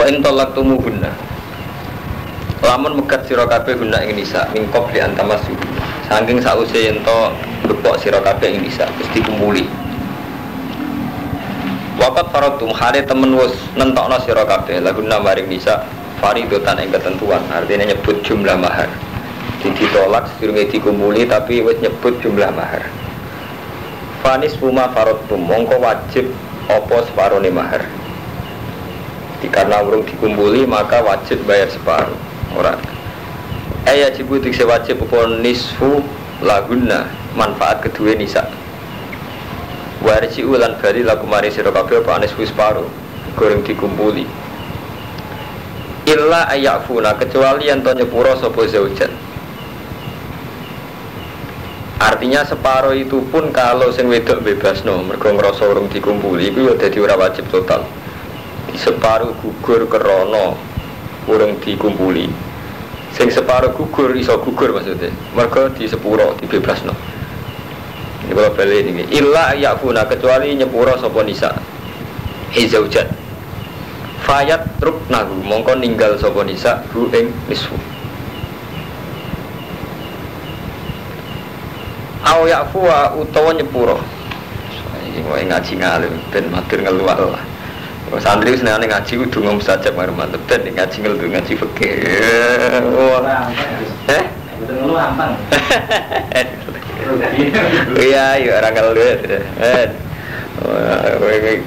in talaqtumuhunna lamun megat sira kabeh guna ing nisa mingkop li antamasu saking sause yen to bepok sira kabeh ing nisa wis dikumpuli waqat faratum hale temen wis nentokno sira kabeh laguna maring nisa faridotan ing ketentuan artinya nyebut jumlah mahar ditolak sedurunge dikumpuli tapi wis nyebut jumlah mahar fanis rumah faratum mongko wajib apa separone mahar karena urung dikumpuli maka wajib bayar separuh orang. Yajibu dikse wajib apa nisfu laguna manfaat kedua nisa. Warisi ulan bali lagu mari sira kabeh apa nisfu separuh goreng dikumpuli. Illa ayafuna kecuali yen to nyepuro sapa zaujat. Artinya separuh itu pun kalau sing wedok bebasno mergo ngrasa urung dikumpuli iku ya dadi ora wajib total. Separuh gugur kerono urung dikumpuli sing separuh gugur iso gugur maksudnya mergo di sepuro dibebasno ini kalau balik ini illa ayafuna kecuali nyepuro sapa nisa zaujat fayat ruknahu mongko ninggal sapa nisa hu ing nisfu au yafuwa utawa nyepuro iki wae ngaji ngalim ben matur ngeluar lah santri senengane ngaji kudu ngomong sajak karo mantep ben ngaji ngeldu ngaji fikih. Betul lu ampang. Iya, ya ora ngeldu.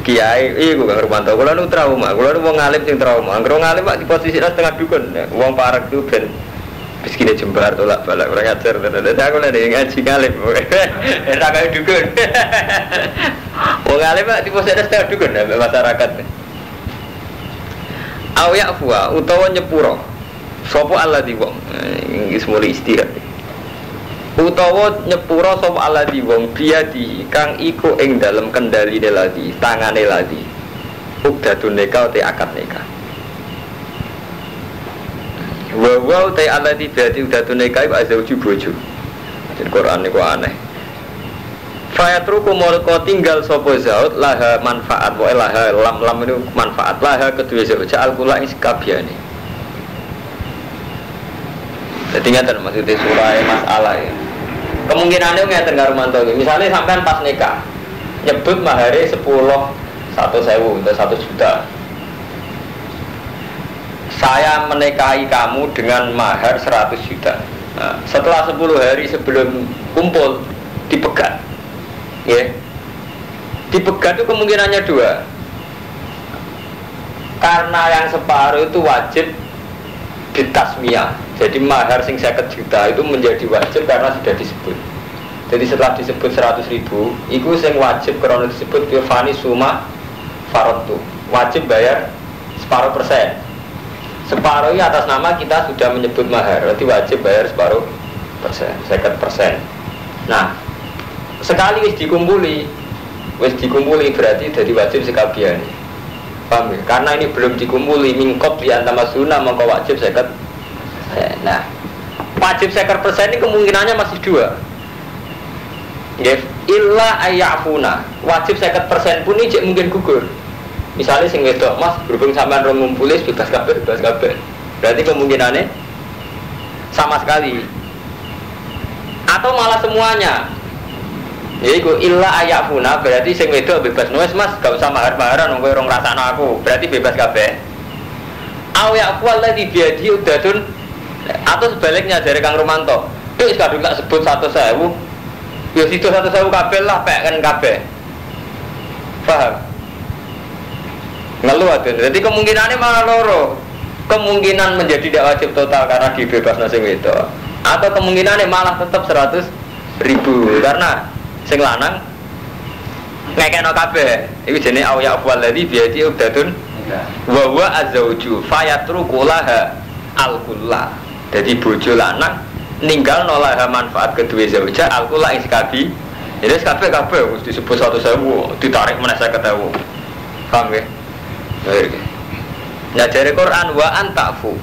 Kiai iku Kang Rumanto, kula nu trauma, kula nu wong alim sing trauma. Angger ngalim Pak di posisi setengah dukun. Wong parek ku ben miskine jembar tolak balak ora ngajar. Aku lha ngaji ngalim. Ora kaya dukun. Wong alim Pak di posisi setengah dukun masyarakat. Aw ya'fuwa utawa nyepuro sapa alladzi wong iki semule istirahat utawa nyepuro sapa alladzi wong biadi kang iku ing dalem kendaline ladi tangane ladi ukdatun nikah te akad nikah wa te alladzi biadi ukdatun nikah iku azauju bojo di Quran niku aneh fayatruku molko tinggal sopo zaud laha manfaat wae laha lam itu manfaat laha kedua zaud al kula ing sekabiane. Dadi ngaten maksudnya surah masalah ya. Kemungkinane ngeten karo mantu. Misale sampean pas nikah nyebut mahare 100.000 atau 1 juta. Saya menikahi kamu dengan mahar 100 juta. Nah, setelah 10 hari sebelum kumpul dipegat. Ya, dipegat itu kemungkinannya 2. Karena yang separuh itu wajib ditasmiyah. Jadi mahar sing 50 juta itu menjadi wajib karena sudah disebut. Jadi setelah disebut 100.000, itu sing wajib karena disebut fani suma farotu. Wajib bayar separuh persen. Separuh ini atas nama kita sudah menyebut mahar, berarti wajib bayar separuh persen, 50%. Nah, sekali wis dikumpuli berarti jadi wajib sekabian. Paham ya? Karena ini belum dikumpuli mingkop di antama sunnah maka wajib 50%. Nah, wajib 50% ini kemungkinannya masih 2. Ya, illa ayafuna. Wajib 50% pun ini mungkin gugur. Misalnya sing wedok, Mas, berhubung sampean ro ngumpuli bebas kabeh. Berarti kemungkinannya sama sekali. Atau malah semuanya. Yaiku illa ayafuna berarti sing wedok bebas nuwes Mas gak usah mahar-maharan wong kowe ora ngrasakno aku berarti bebas kabeh. Aw yaqul ladzi biadi udatun atau sebaliknya dari Kang Rumanto. Wis kadung tak sebut 100.000. Ya situ 100.000 kabeh lah pek kan kabeh. Paham? Ngeluh aja. Jadi kemungkinannya malah loro. Kemungkinan menjadi tidak wajib total karena dibebasno sing wedok atau kemungkinannya malah tetap 100.000 karena sing lanang ngekeno kabeh iki jenenge au ya walladzi biati udatun wa huwa azauju fayatruku laha al-kulla. Jadi bojo lanang ninggal nolaha manfaat kedua zauja al-kulla ing sekabi. Jadi kabeh mesti disebut 100.000 ditarik meneh 50.000. Paham ya? Nah dari Quran wa antafu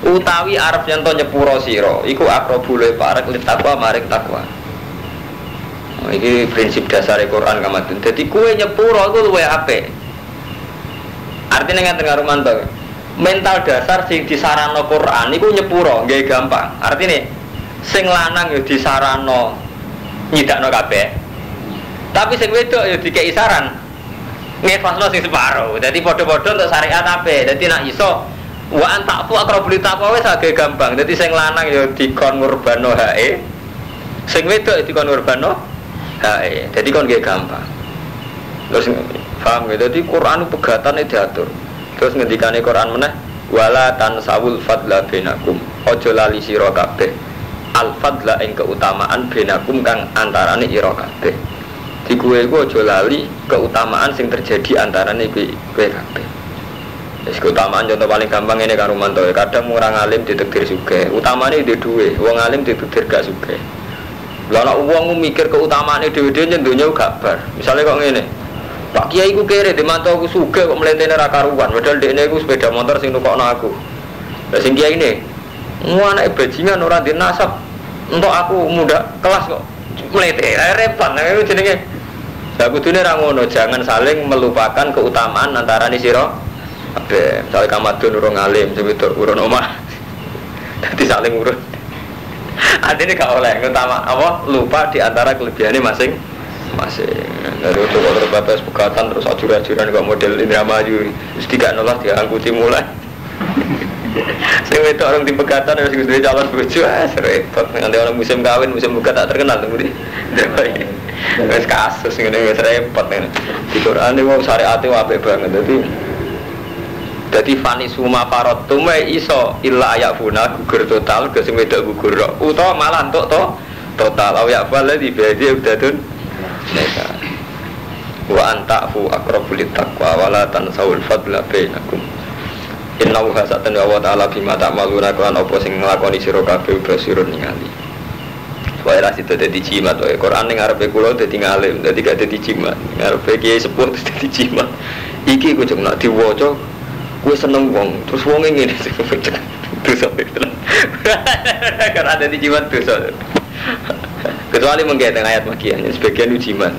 utawi arep yen to nyepuro sira iku akrobule parek li takwa maring takwa. Ini prinsip dasar Quran kamatun. Jadi kue nyepuro itu luwe apik. Artinya nggak tengah Rumanto. mental dasar sing disarano Quran iku nyepuro nggih gampang. Artine sing lanang ya disarano nyidakno kabeh. Tapi sing wedok ya dikei saran ngefasno sing separo. Dadi padha-padha untuk syariat kabeh. Dadi nek iso wa antakfu akrabul taqwa wis agak gampang. Dadi sing lanang ya dikon ngurbano hae. Sing wedok dikon ngurbano hae. Dadi kon nggih gampang. Terus paham ya? Dadi Quran pegatane diatur. Terus ngendikane Quran meneh wala tansawul fadla bainakum. Aja lali sira kabeh al fadla ing keutamaan bainakum kang antarane ira kabeh. Di kowe iku aja lali keutamaan sing terjadi antarane kowe kabeh. Wis keutamaan contoh paling gampang ngene karo mantu. Kadang orang alim ditakdir sugih, utamane di duwe, wong alim ditakdir gak sugih. Lah nek wong mikir keutamaane dhewe-dhewe nyendonya gak bar. Misale kok ngene. Pak Kiai ku kere di mantu aku sugih kok mletene ra karuan, padahal dekne iku sepeda motor sing nukokno aku. Lah sing kiai ne, anake bajingan ora ndek nasab. Entuk aku muda kelas kok mlete. Repot nek iku jenenge. Lah kudune ra ngono, jangan saling melupakan keutamaan antarané sira kabeh. Misale kamadun urung alim, sebetulnya urun omah. Dadi saling urun. Artinya gak oleh utama apa lupa di antara kelebihane masing-masing. Dari itu kalau terbatas pegatan terus ajuran-ajuran kok model Indra Maju terus tidak nolak dia angkuti mulai. Saya itu orang tim pegatan harus gede calon bojo repot. Nanti orang musim kawin musim buka tak terkenal tunggu di. Wes kasus ngene wes repot ngene. Di Quran ini mau syariate apik banget. Jadi fani suma parot tume iso illa ayafuna gugur total ke sing wedok gugur utawa malah entuk to total aw ya fal di badi udadun neka wa antafu aqrabul taqwa wala tansawul fadla bainakum innahu hasatan wa ta'ala bima ta'maluna kan apa sing nglakoni sira kabeh basirun ningali wae ra situ dadi jimat wae Quran ning ngarepe kula dadi ngalim dadi gak dadi jimat ngarepe kiai sepuh dadi jimat iki kudu nek diwaca gue seneng wong, terus wong ngene dosa itu karena ada di jimat dosa kecuali menggaitkan ayat magian sebagian jimat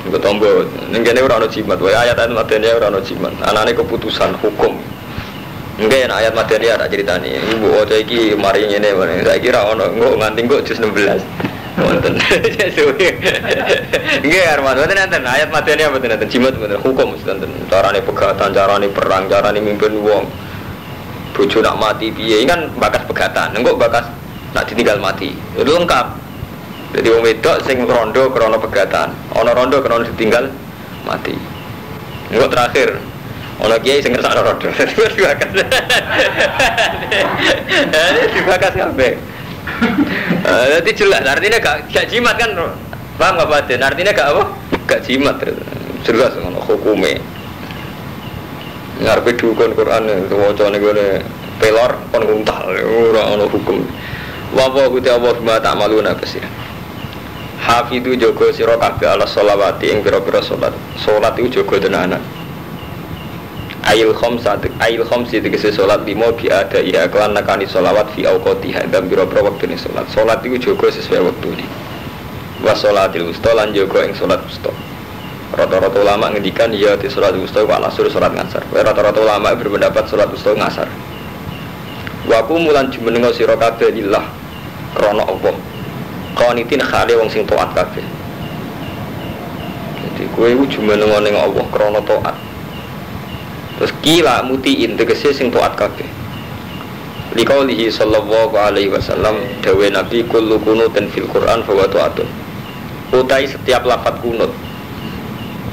gue tombol nenggene ora ono jimat wae ayat materi ora ono jimat anane keputusan hukum enggak ya ayat materi ada ceritane ibu ojo iki mari ngene saya kira ono engko nganti kok jus 16 wonten nggih arman wonten enten ayat materi apa enten jimat wonten hukum wonten carane pegatan carane perang carane mimpin wong bojo nak mati piye kan bakas pegatan engko bakas nak ditinggal mati itu lengkap jadi wong wedok sing rondo krana pegatan ana rondo krana ditinggal mati engko terakhir ana kiai sing ngersakno rondo dibakas kabeh. Jadi jelas artinya gak jimat kan paham gak batin artinya gak apa gak jimat jelas ngono hukume ngarepe dukun Quran wacane gone pelor kon nguntal ora ono hukum wa kudu Allah bima ta'maluna basir hafidu jaga sira kabeh ala sholawati ing pira-pira salat iku jaga tenanan Ail khomsi tegese sholat limo biada iya kelan nakani sholawat fi awqatiha dan biro-biro waktune sholat sholat itu juga sesuai waktune wa sholatil wusta lan juga yang sholat wusta rata-rata ulama ngendikan iya di sholat wusta wa lasur sholat ngasar rata-rata ulama berpendapat sholat wusta ngasar waku mulan jumenengo sira kabeh lillah krana Allah qanitin khale wong sing taat kabeh jadi kowe iku jumenengo ning Allah krana taat. Terus kila mutiin tegese sing taat kabeh. Liqaulihi sallallahu alaihi wasallam dawe Nabi kullu kunutin fil Quran fa wa ta'atun. Utai setiap lafaz kunut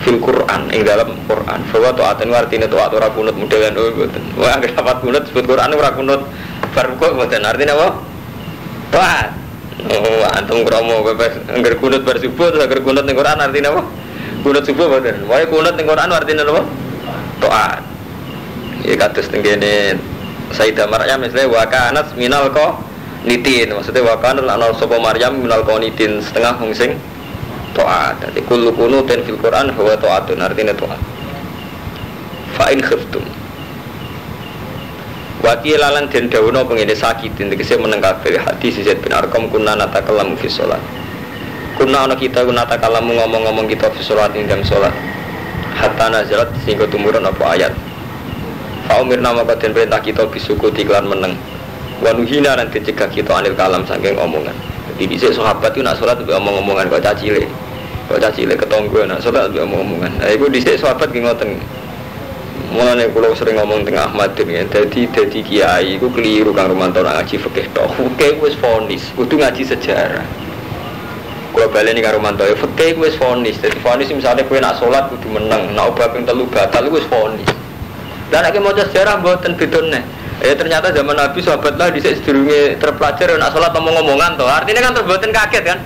fil Quran ing dalam Quran fa wa ta'atun artine taat ora kunut modelan mboten. Wah anggere lafaz kunut sebut Quran ora kunut bar kok mboten artine apa? Taat. Oh antum kromo bebas anggere kunut bar subuh terus anggere kunut ning Quran artine apa? Kunut subuh mboten. Wae kunut ning Quran artine apa? Taat. Ya kados tengene Sayyidah Maryam misalnya wakanat minal qanitin maksudnya wakanat lan sapa Maryam minal qanitin setengah wong sing taat. Dadi kullu kunutin fil Quran huwa taatun artinya taat. Fa in khiftum wa qilalan den dawuhna pengene sakitin tegese meneng kabeh hadis Zaid bin Arqam kunna natakallamu fi shalat. Kunna ana kita natakallamu ngomong-ngomong kita fi shalat ing dalam salat. Hatta nazalat sehingga tumurun apa ayat Fa umirna maka den perintah kita bisukuti lan meneng. Wa nuhina lan dicegah kita anil kalam saking omongan. Jadi dhisik sahabat itu nak salat omong-omongan kok cacile. Kok cacile ketonggo nak salat omong-omongan. Nah iku dhisik sahabat ki ngoten. Mulane kula sering ngomong teng Ahmad bin dadi kiai iku keliru kang Romanto ngaji fikih tok. Fikih wis vonis, kudu ngaji sejarah. Kula baleni karo Romanto fikih wis vonis. Dadi vonis misale kowe nak salat kudu meneng, nak obah ping 3 batal wis vonis. Dan nek maca sejarah mboten bedone. Ternyata zaman Nabi sahabat lah dhisik sedurunge terpelajar nak salat omong-omongan to. Artinya kan terboten kaget kan?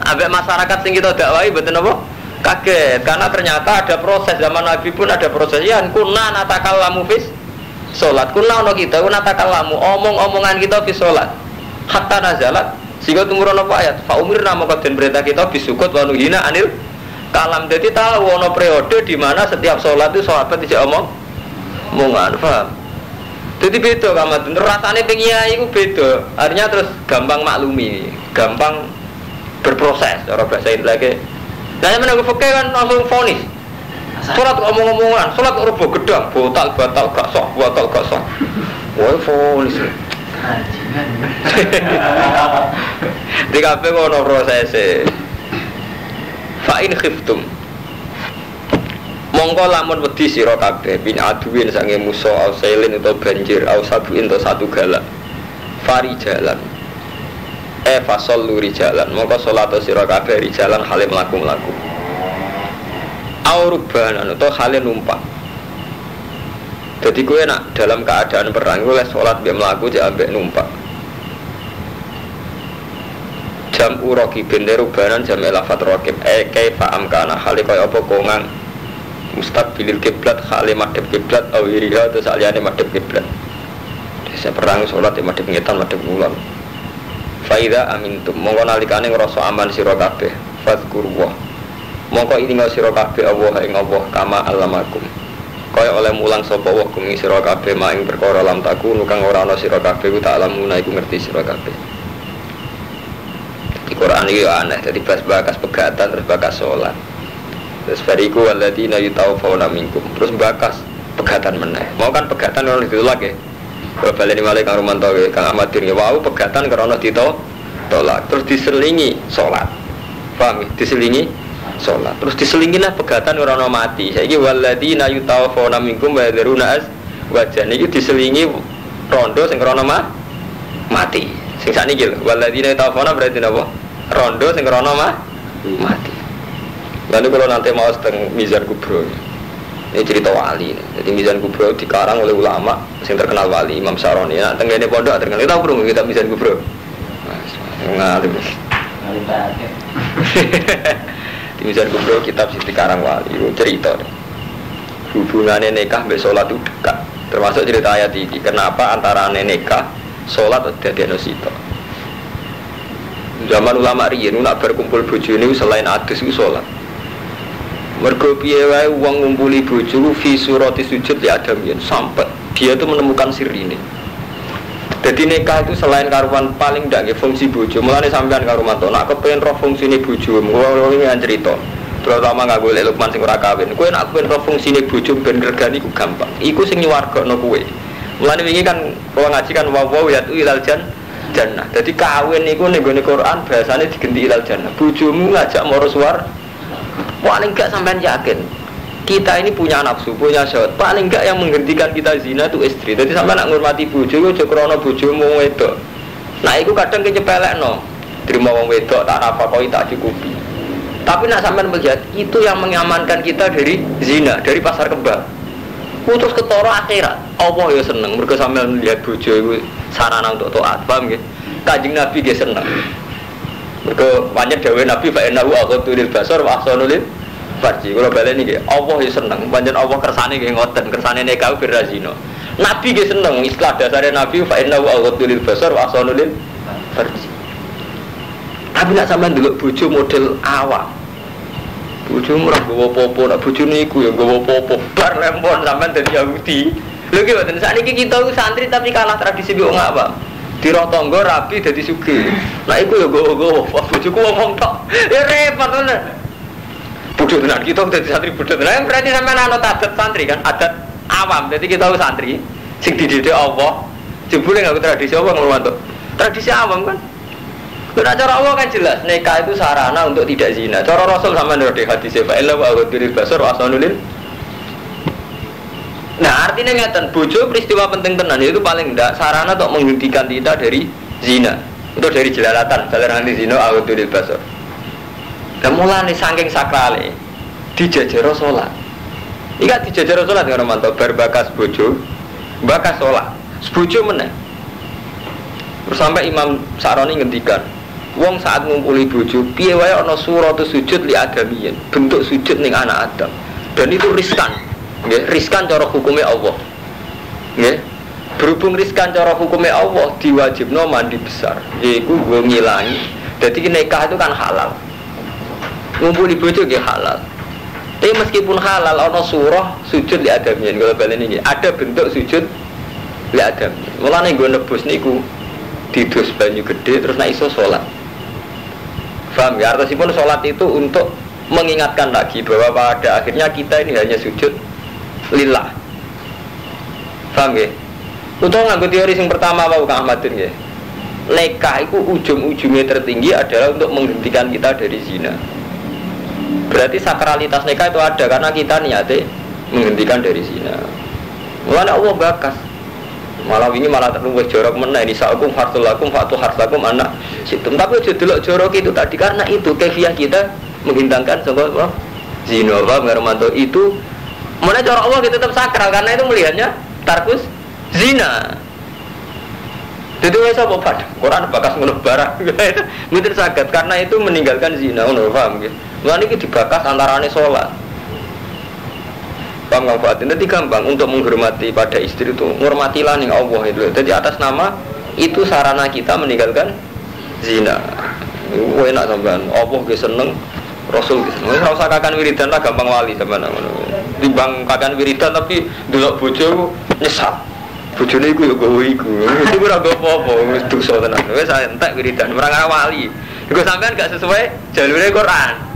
Ambek masyarakat sing kita dakwahi mboten apa? Kaget karena ternyata ada proses zaman Nabi pun ada proses. Ya kunna natakallamu fis salat. Kunna ono kita natakallamu omong-omongan kita fis salat. Hatta nazalat sehingga tumurun apa ayat? Fa umirna maka den perintah kita bisukut wa nuhina anil kalam. Jadi tahu ono periode di mana setiap salat itu sahabat tidak omongan, paham? Jadi beda kamat, rasanya pengiai itu beda. Artinya terus gampang maklumi, gampang berproses. Cara bahasa itu lagi. Nah yang menunggu fakir kan langsung vonis. Sholat omong-omongan, sholat rubuh gedang, batal gak sah, batal gak sah. Wah vonis. Di kafe kono prosesnya. Fa'in khiftum. Mongko lamun wedi sira kabeh bin aduin sange musa au sailin utawa banjir au sabuin to satu galak fari jalan fasol luri jalan mongko salat sira kabeh ri jalan hale mlaku-mlaku au rubanan utawa hale numpak. Dadi kowe nak dalam keadaan perang kowe salat mbek mlaku jek ambek numpak. Jam uroki bende rubanan jam lafat raqib kaifa amkana hale kaya apa kongang mustaqbilil kiblat khali madhep kiblat awiriha atau saliyane madhep kiblat. Desa perang salat ya madhep ngetan madhep kulon. Faida amintum mongko nalikane ngrasa aman sira kabeh fazkurullah. Mongko ilinga sira kabeh Allah ing Allah kama alamakum. Kaya oleh mulang sapa wa kumi sira kabeh maing perkara lam taku kang ora ana sira kabeh ku tak alamuna iku ngerti sira kabeh. Di Quran iki aneh dadi bakas pegatan terus bakas salat. Terus bariku waladina yutawfawna minkum. Terus bakas pegatan meneh. Mau kan pegatan kalau ditolak ya. Kalau balik di Malik Kang Romanto Kang Ahmadin ya. Wow pegatan karena ditolak. Terus diselingi sholat. Paham ya? Diselingi sholat. Terus diselingilah pegatan karena mati. Saiki waladina yutawfawna minkum wa yadruna az wajan iki diselingi rondo sing karena mati. Sing sakniki lho. Waladina yutawfawna berarti napa? Rondo sing karena mati. Lalu kalau nanti mau seteng Mizan Kubro, ini cerita wali. Jadi Mizan Kubro dikarang oleh ulama yang terkenal wali Imam Saroni. Nah, tenggene pondok terkenal. Kita tahu kita Mizan Kubro. Ngalim. Di Mizan Kubro kitab sing dikarang wali cerita. Hubungannya nikah be salat itu dekat. Termasuk cerita ayat ini. Kenapa antara nikah salat dadi sito. Zaman ulama riyen nak berkumpul bojone selain adus iku salat. Mergo piye wae wong ngumpuli bojo fi surati sujud ya adamian sampai dia itu menemukan siri ini. Jadi nikah itu selain karuan paling ndak nggih fungsi bojo. Mulane sampean karo mantu nak kepengin roh fungsine bojo, ngono iki cerita. Terutama nganggo lek Lukman sing ora kawin. Kowe nak kepengin roh fungsine bojo ben regani ku gampang. Iku sing nyuwargakno kowe. Mulane wingi kan kula ngaji kan wa ya ilal jannah. Jadi kawin niku ning gone Quran bahasane digenti ilal jannah. Bojomu ngajak maro suar paling enggak sampean yakin kita ini punya nafsu, punya syahwat. Paling enggak yang menghentikan kita zina itu istri. Jadi sampean nak ngurmati bojo aja krana bojomu wedok. Nah iku kadang kecepelekno. Terima wong wedok tak nafkahi tak cukupi. Tapi nak sampean melihat itu yang mengamankan kita dari zina, dari pasar kembang. Putus ketara akhirat. Allah ya seneng mergo sampean lihat bojo iku sarana untuk taat. Paham nggih? Kanjeng Nabi nggih seneng. Mergo pancen dawuh Nabi fa innahu aqduril basar wa ahsanul farji. Kalau baleni nggih, Allah ya seneng. Pancen Allah kersane nggih ngoten, kersane nikah berazina. Nabi nggih seneng, istilah dasare Nabi fa innahu aqduril basar wa ahsanul farji. Tapi nak sampean ndelok bojo model awak. Bojo ora nggawa apa-apa, nak bojone iku ya nggawa apa-apa. Bar lempon sampean dadi Yahudi. Lho ki mboten sakniki kita santri tapi kalah tradisi wong awak. Dira tangga rapi dadi sugih. Nah iku ya gowo-gowo, bojoku ngomong tok. Ya repot tenan. Bodho tenan kita dadi santri bodho tenan. Berarti sampean ana adat santri kan, adat awam. Jadi kita tahu santri sing dididik Allah. Jebule enggak tradisi apa ngono tradisi awam kan. Karena cara Allah kan jelas, nikah itu sarana untuk tidak zina. Cara Rasul sama dari hadis Fa'ila wa aghadul basar wa asanulil. Nah, artinya ngeten, bojo peristiwa penting tenan itu paling ndak sarana untuk menghentikan kita dari zina. Untuk dari jelalatan, jalanan zina aghadul basar. Dan mulane saking sakrale dijajaro salat. Iki dijajaro salat karo mantu bar bakas bojo, bakas salat. Bojo meneh. Terus sampai Imam Sa'roni ngendikan, wong saat ngumpuli bojo, piye wae ana surah sujud li adamiyin, bentuk sujud ning anak Adam. Dan itu riskan. Nggih, riskan cara hukumnya Allah. Nggih. Berhubung riskan cara hukumnya Allah, diwajibno mandi besar. Yaiku nggo ngilangi. Dadi nikah itu kan halal. Ngumpuli bojo nggih halal. Tapi meskipun halal ana surah sujud li adamiyin, kalau balen iki ada bentuk sujud li adam. Mulane nggo nebus niku didus banyu gede terus nek iso salat. Paham ya? Artinya sholat itu untuk mengingatkan lagi bahwa pada akhirnya kita ini hanya sujud lillah. Paham ya? Untuk nganggo teori yang pertama Pak Kang Ahmadin ya. Nikah itu ujung-ujungnya tertinggi adalah untuk menghentikan kita dari zina. Berarti sakralitas nikah itu ada karena kita niatnya menghentikan dari zina. Mulanya Allah bakas. Malah ini malah terluwih jorok meneh nisa'ukum hartulakum fatu hartakum anak situm. Tapi aja delok jorok itu tadi karena itu kefiah kita menghindangkan sangka zina wa ngaremanto itu mana cara Allah kita tetap sakral karena itu melihatnya tarkus zina. Jadi wis apa padha Quran bakas ngono barang mboten saged karena itu meninggalkan zina ngono paham nggih. Lan iki dibakas antarane salat. Manfaatnya nanti gampang untuk menghormati pada istri itu menghormatilah nih Allah itu. Jadi atas nama itu sarana kita meninggalkan zina. Enak sampean. Allah ge seneng, Rasul ge seneng. Ora usah kakan wiridan lah gampang wali sampean ngono. Timbang kakan wiridan tapi delok bojo nyesat. Bojone iku yo gowo iku. Itu ora apa-apa, wis dosa tenan. Wis entek wiridan, ora wali. Iku sampean gak sesuai jalure Quran.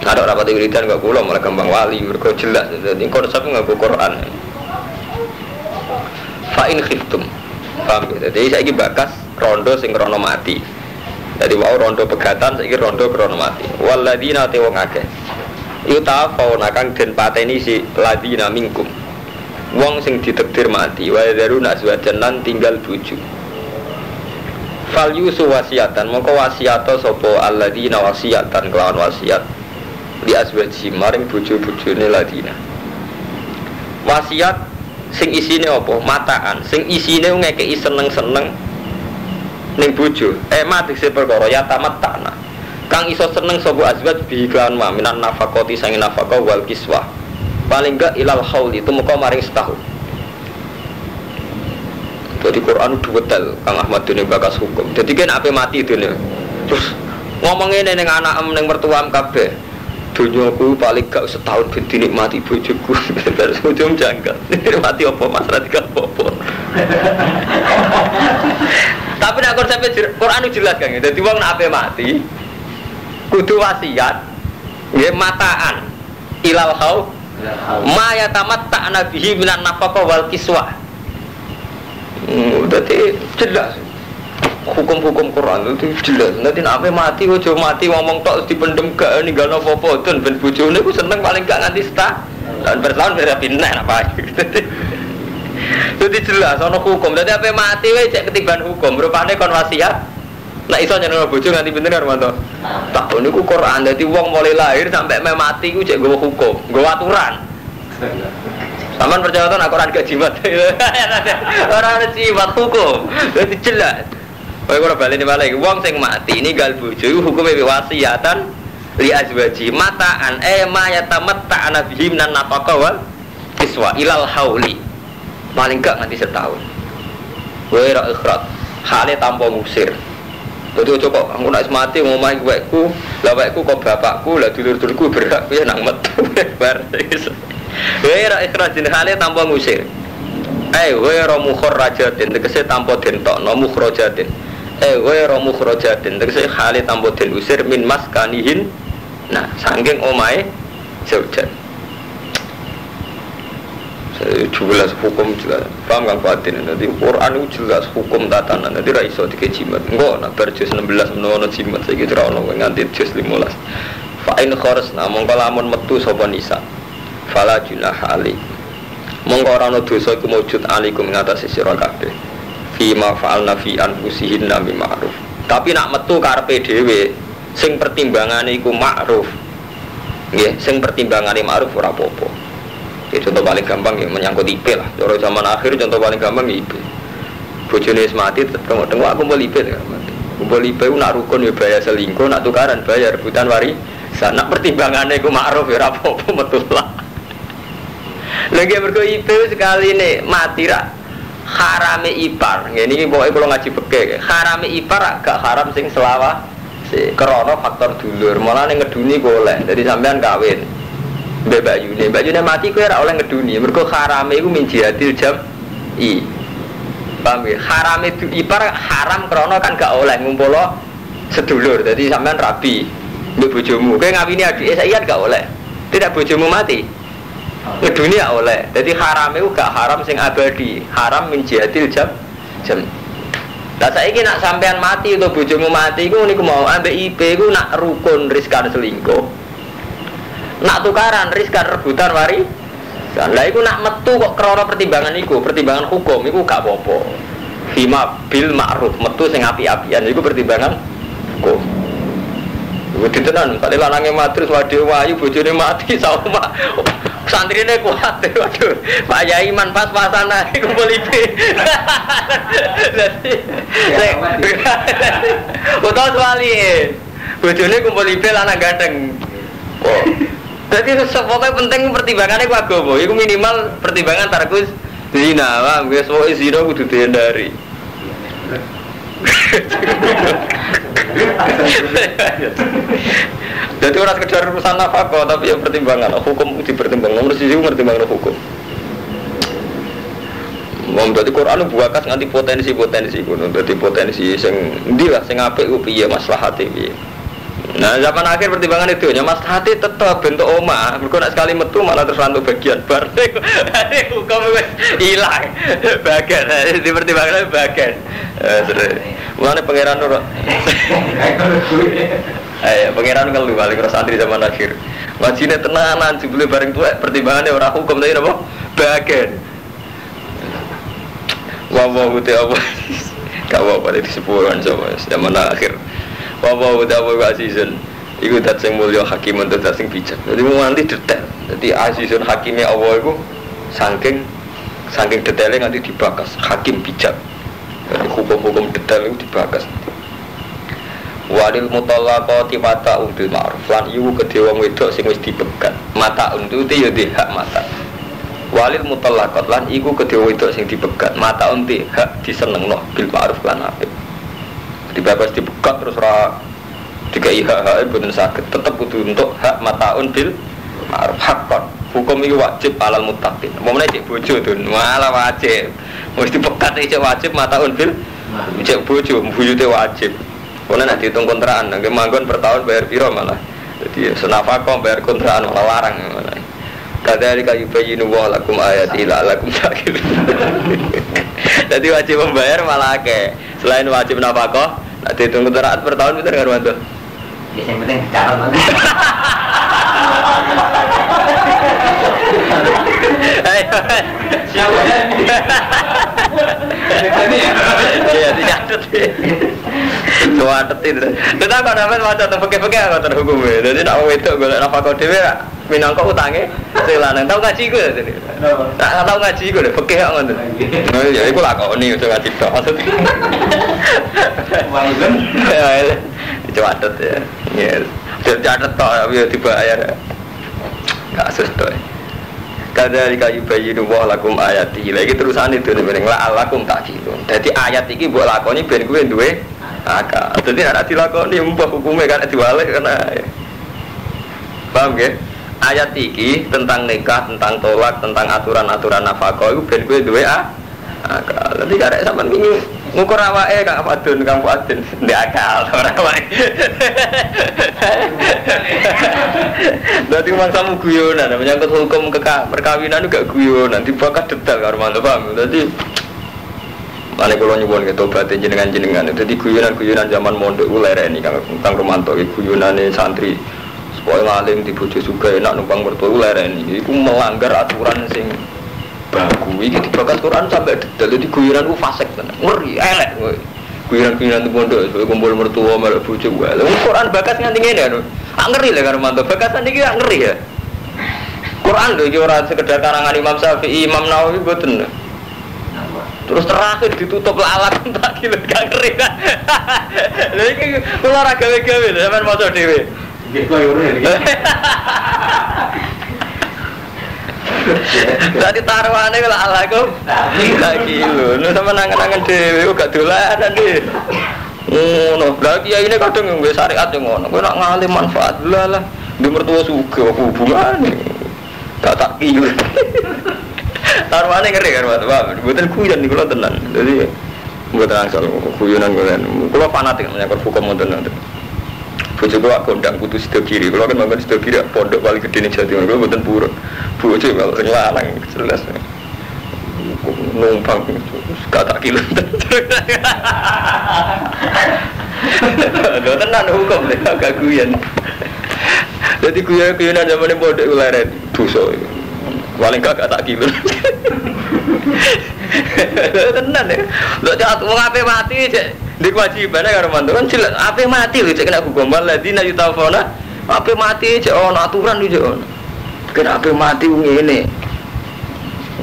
Ada rapat wiridan gak kula malah gampang wali mergo jelas dadi konsep nganggo Quran. Fa in khiftum. Paham ya? Jadi saiki bakas rondo sing krana mati. Jadi wau rondo pegatan saiki rondo krana mati. Walladzina te wong akeh. Iku tafauna kang den pateni si ladina minkum. Wong sing ditakdir mati wa daruna azwajan lan tinggal bojo. Fal yusu wasiatan mongko wasiato sapa alladzina wasiatan kelawan wasiat di azwaji maring bojo-bojone ladina. Wasiat sing isine apa? Mataan. Sing isine ngekeki seneng-seneng ning bojo. Mati se perkara ya tamat tanah. Kang iso seneng sapa azwaj bi kan wa minan nafaqati sang nafaqah wal kiswah. Paling enggak ilal haul itu muka maring setahun. Jadi Quran detail Kang Ahmad dene bakas hukum. Jadi kan ape mati dene. Terus ngomongin ning anak ning mertuam kabeh. Dunyaku paling gak setahun ben dinikmati bojoku. Terus ujung janggal. Nikmati apa Mas Radika apa? Tapi nek konsep Quran jelas kan. Dadi wong nek ape mati kudu wasiat nggih mataan ilal haul ma yatamatta nabihi minan nafaqah wal kiswah. Dadi jelas hukum-hukum Quran itu jelas. Nanti nak mati, ojo mati ngomong tok dipendem gak ninggalno apa-apa ten ben bojone ku seneng paling gak nganti setahun. Tahun bertahun beda pindah apa. Jadi jelas ana hukum. Dadi ape mati wae cek ketiban hukum. Rupane kon wasiat. Nek iso nyenengno bojo nganti pinten Armanto. Tahun niku Quran. Dadi wong mulai lahir sampai mati ku cek nggawa hukum, nggawa aturan. Saman percaya to nek Quran gak jimat. Ora ana jimat hukum. Dadi jelas. Kowe ora baleni malih wong sing mati ninggal bojo iku hukume wasiatan li azwaji mataan ma yatamatta nabihi minan nafaqah wal kiswa ilal hauli. Paling gak nganti setahun. Kowe ora ikhrat, hale tanpa ngusir. Dadi ojo kok aku nek mati ngomahi wekku, lah wekku kok bapakku, lah dulur-dulurku berhak piye nang metu bar. Kowe ora ikhrat jeneng hale tanpa ngusir. Kowe ora mukharrajatin tegese tanpa den tokno mukhrajatin. Kowe ora mukhrajatin tegese hale tanpa den usir min maskanihin. Nah, saking omahe zaujan. jelas hukum jelas. Paham kan batin? Nanti Quran itu jelas hukum tatanan. Nanti ra iso dikejimat. Enggak, nak bar juz 16 menawa jimat saiki ora ono nganti juz 15. Fa in kharasna mongko lamun metu sapa nisa. Fala junaha ali. Mongko ora ono dosa iku mujud alikum ing atase sira kabeh. Fi ma fa'alna fi anfusihinna bi ma'ruf. Tapi nak metu karepe dhewe sing pertimbangane iku ma'ruf. Nggih, sing pertimbangane ma'ruf ora apa-apa. Ya contoh paling gampang ya menyangkut IP lah. Cara zaman akhir contoh paling gampang ya IP. Bojone wis mati tengok aku mau IP ya mati. Kumpul IP ku nak rukun ya bayar selingkuh, nak tukaran bayar rebutan warisan. Nak pertimbangane iku ma'ruf ya ora apa-apa metu lah. Lagi mergo IP sekali nih mati ra harame ipar. Ngene iki pokoke kula ngaji fikih. Harame ipar gak haram sing selawah. Krana faktor dulur. Mulane ngeduni ku oleh. Jadi sampean kawin. Mbak Yune mati kowe ora oleh ngeduni. Mergo harame iku min jihadil jam'i. Paham ya? Harame ipar haram krana kan gak oleh ngumpulo sedulur. Jadi sampean rabi mbek bojomu. Kowe ngawini adike saiki gak oleh. Tidak bojomu mati. Ngeduni gak oleh. Jadi harame iku gak haram sing abadi. Haram min jihadil jam'i. Lah saiki nak sampean mati atau bojomu mati iku niku mau ambek IP iku nak rukun riskan selingkuh. Nak tukaran riskan rebutan wari. Lah iku nak metu kok krana pertimbangan iku, pertimbangan hukum iku gak apa-apa. Fima bil ma'ruf metu sing api-apian iku pertimbangan hukum. Iku ditenan, kali lanange mati terus wade wayu bojone mati sauma. Santrine kuat waduh. Pak Yai man pas-pasan ae kumpul IP. Betul sekali. Bojone kumpul IP lanang gandeng. Oh. Jadi pokoknya penting pertimbangannya ku agama. Iku minimal pertimbangan tarkus zina, paham guys? Pokoke zina kudu dihindari. Jadi orang sekedar urusan nafkah, tapi ya pertimbangan hukum dipertimbangkan. Nomor siji pertimbangan hukum. Jadi Quran buakas nganti potensi-potensi kuno. Jadi potensi sing ndi lah sing apik ku piye maslahate piye. Nah zaman akhir pertimbangan itu ya mas hati tetap bentuk omah berkona sekali metu malah terus rantuk bagian bar hukum hilang bagian di pertimbangan bagian mulanya pangeran nur pangeran kalau balik ke santri zaman akhir wajibnya tenanan jubli bareng tua pertimbangannya orang hukum tadi apa bagian wawahu te apa kau apa di sepuluhan sama zaman akhir Bapak udah bawa asisten, ikut datang mulia hakim untuk datang bijak. Jadi nanti detail. Jadi asisten hakimnya awal itu saking detailnya nanti dibakas. Hakim bijak. Jadi hukum-hukum detail itu dibakas. Walil mutallaqati mata'un bil ma'ruf. Lan iku kedhe wong wedok sing wis dipegat. Mata'un itu ya di hak mata. Walil mutallaqat lan iku kedhe wedok sing dipegat. Mata'un di hak disenengno bil ma'ruf lan apik. Dibebas dibuka terus dikai hak bener sakit tetap kudu untuk hak mataun bil ma'ruf hakon hukum ini wajib alal muttaqin momennya cek bojo tuh malah wajib mesti pekat cek wajib mataun bil cek bojo buyute wajib karena nanti hitung kontrakan nanti manggon per tahun bayar piro malah jadi senafakon bayar kontrakan malah larang malah kadari kayu bayinu wa lakum ayati la'alakum takilun. Jadi wajib membayar malah ke selain wajib nafkah nanti hitung kontrakan per tahun bener kan mantu yang penting calon mana siapa ya dicatat catetin kita kok dapat macam pakai-pakai apa terhukum jadi nak wedok golek nafkah dhewe minangka utange sing lanang tau ngaji ku jadi tak tau ngaji ku lho fikih kok ngoten ya iku lakoni aja ngaji tok maksudnya wae dicatet ya dicatet tok ya dibayar gak sesuai kadari kayu bayinu wa lakum ayati lagi terusan itu ning la alakum takilun dadi ayat iki mbok lakoni ben kowe duwe akal dadi nek dilakoni mbah hukume kan diwaleh kan paham nggih ayat iki tentang nikah tentang tolak tentang aturan-aturan nafkah iku ben kowe duwe akal dadi karek sampean wingi Ngukur awake Kang Fadun, Kang Fadun. Ndak akal ora awake. Dadi mangsamu guyonan, menyangkut hukum perkawinan gak guyonan, dibakar detail karo mantep paham. Dadi mane kula nyuwun ke tobat jenengan-jenengan. Dadi guyonan-guyonan zaman mondok ku lereni Kang Romanto iki guyonane santri. Supaya ngalim di bojo juga enak numpang mertua lereni. Iku melanggar aturan sing baku iki dibakar Quran sampai detail. Jadi guyonan ku fasik tenan. Ngeri elek kowe. Guyonan-guyonan di pondok kumpul mertua marek bojo wae. Quran bakas nganti ngene lho. Ngeri lho karo mantu. Bakasan iki ngeri ya. Quran lho iki ora sekedar karangan Imam Syafi'i, Imam Nawawi mboten. Terus terakhir ditutup lalat tak kilo gak ngeri. Lha iki kula ora gawe-gawe lho sampean maca dhewe. Nggih kowe urune iki. Tadi taruhane kok ala kok. Lagi lho, nu sampe nangan-nangan dhewe kok gak dolanan iki. Ngono, lha kiai ini kadang wis syariat yo ngono. Kowe nak ngalim manfaat lah. Di mertua sugih apa hubungane. Gak tak kiyu. Taruhane ngeri kan, Pak. Mboten guyon niku lho tenan. Dadi mboten angsal guyonan kalian. Kula fanatik menyangkut hukum mboten. Bojo kula gondang putus sida kiri. Kula kan manggon sida kiri pondok paling gedhe ning Jawa Timur. Kula mboten purun. Bojo kalau sing lanang jelas. Numpang gak tak kilo. Lho tenan hukum lek gak guyon. Dadi guyon-guyonan zamane pondok ku leren dosa. Paling gak tak kilo. Tenan ya. Lho cak wong ape mati cek ndek wajibane karo mantu kan jelas ape mati lho cek kena hukum ladina yutafona. Ape mati cek ono aturan lho cek ono. Kena ape mati ngene.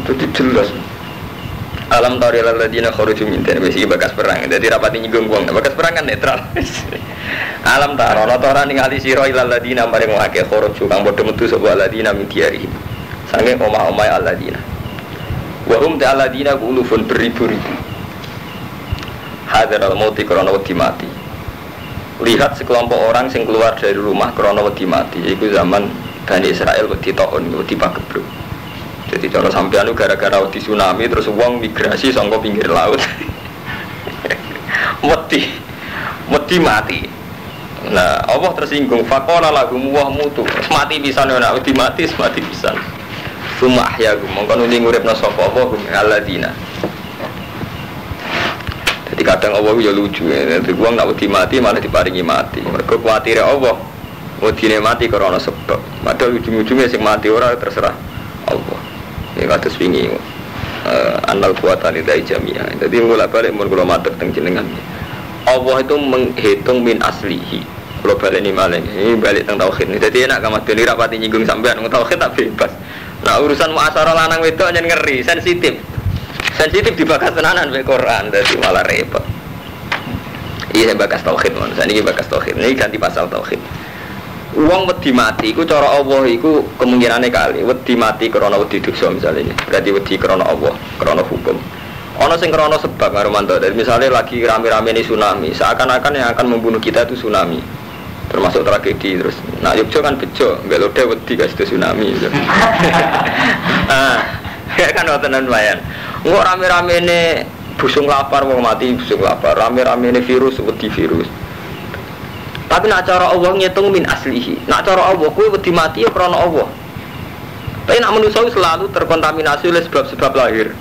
Itu jelas. Alam tari ladina kharuju min tanbisi bekas perang. Dadi rapati nyinggung wong bekas perang kan netral. Alam taro ora ningali sira ilal ladina maring wake kharuju kang padha metu sapa ladina min diari. Sange omah-omah aladina. Wa hum ta'aladina qulufun beribu-ribu. Hadar al-mauti krana wedi mati. Lihat sekelompok orang sing keluar dari rumah krana wedi mati. Iku zaman Bani Israel wedi taun, wedi pagebluk. Jadi cara sampeyan gara-gara wedi tsunami terus wong migrasi saka pinggir laut. Wedi mati. Nah, Allah tersinggung. Faqala lahum wa mutu. Mati pisan ora wedi mati, mati pisan. Sumah ya mongko nuli nguripna sapa apa alladzina. Jadi kadang Allah ya lucu ya. Dadi wong nek wedi mati malah diparingi mati. Mergo kuwatire Allah. Wedine mati karena sebab. Padahal ujung-ujungnya sing mati ora terserah Allah. Ya kados wingi. Anal kuwata lidai jamiah. Dadi bolak-balik mun kula matur teng jenengan. Allah itu menghitung min aslihi. Kula baleni malih. Ini balik teng tauhid. Dadi enak kamadene ra pati nyinggung sampean tauhid tak bebas. Nah urusan muasyarah lanang wedok yen ngeri, sensitif. Sensitif dibahas tenanan mek Quran, dadi malah repot. Iya bakas tauhid mon, saniki bakas tauhid. Ini ganti pasal tauhid. Wong wedi mati iku cara Allah iku kemungkinane kali. Wedi mati krana wedi dosa misalnya. Berarti wedi krana Allah, krana hukum. Ana sing krana sebab karo mantu. Misalnya lagi rame-rame ini tsunami, seakan-akan yang akan membunuh kita itu tsunami. Termasuk tragedi terus. Nah, Yogyo kan bejo, enggak lode wedi guys itu tsunami. Ya kan wonten wayan. Engko rame-rame ini busung lapar wong mati busung lapar, rame-rame ini virus wedi virus. Tapi nak cara Allah ngitung min aslihi. Nak cara Allah kuwi wedi mati ya krana Allah. Tapi nak manusia selalu terkontaminasi oleh sebab-sebab lahir.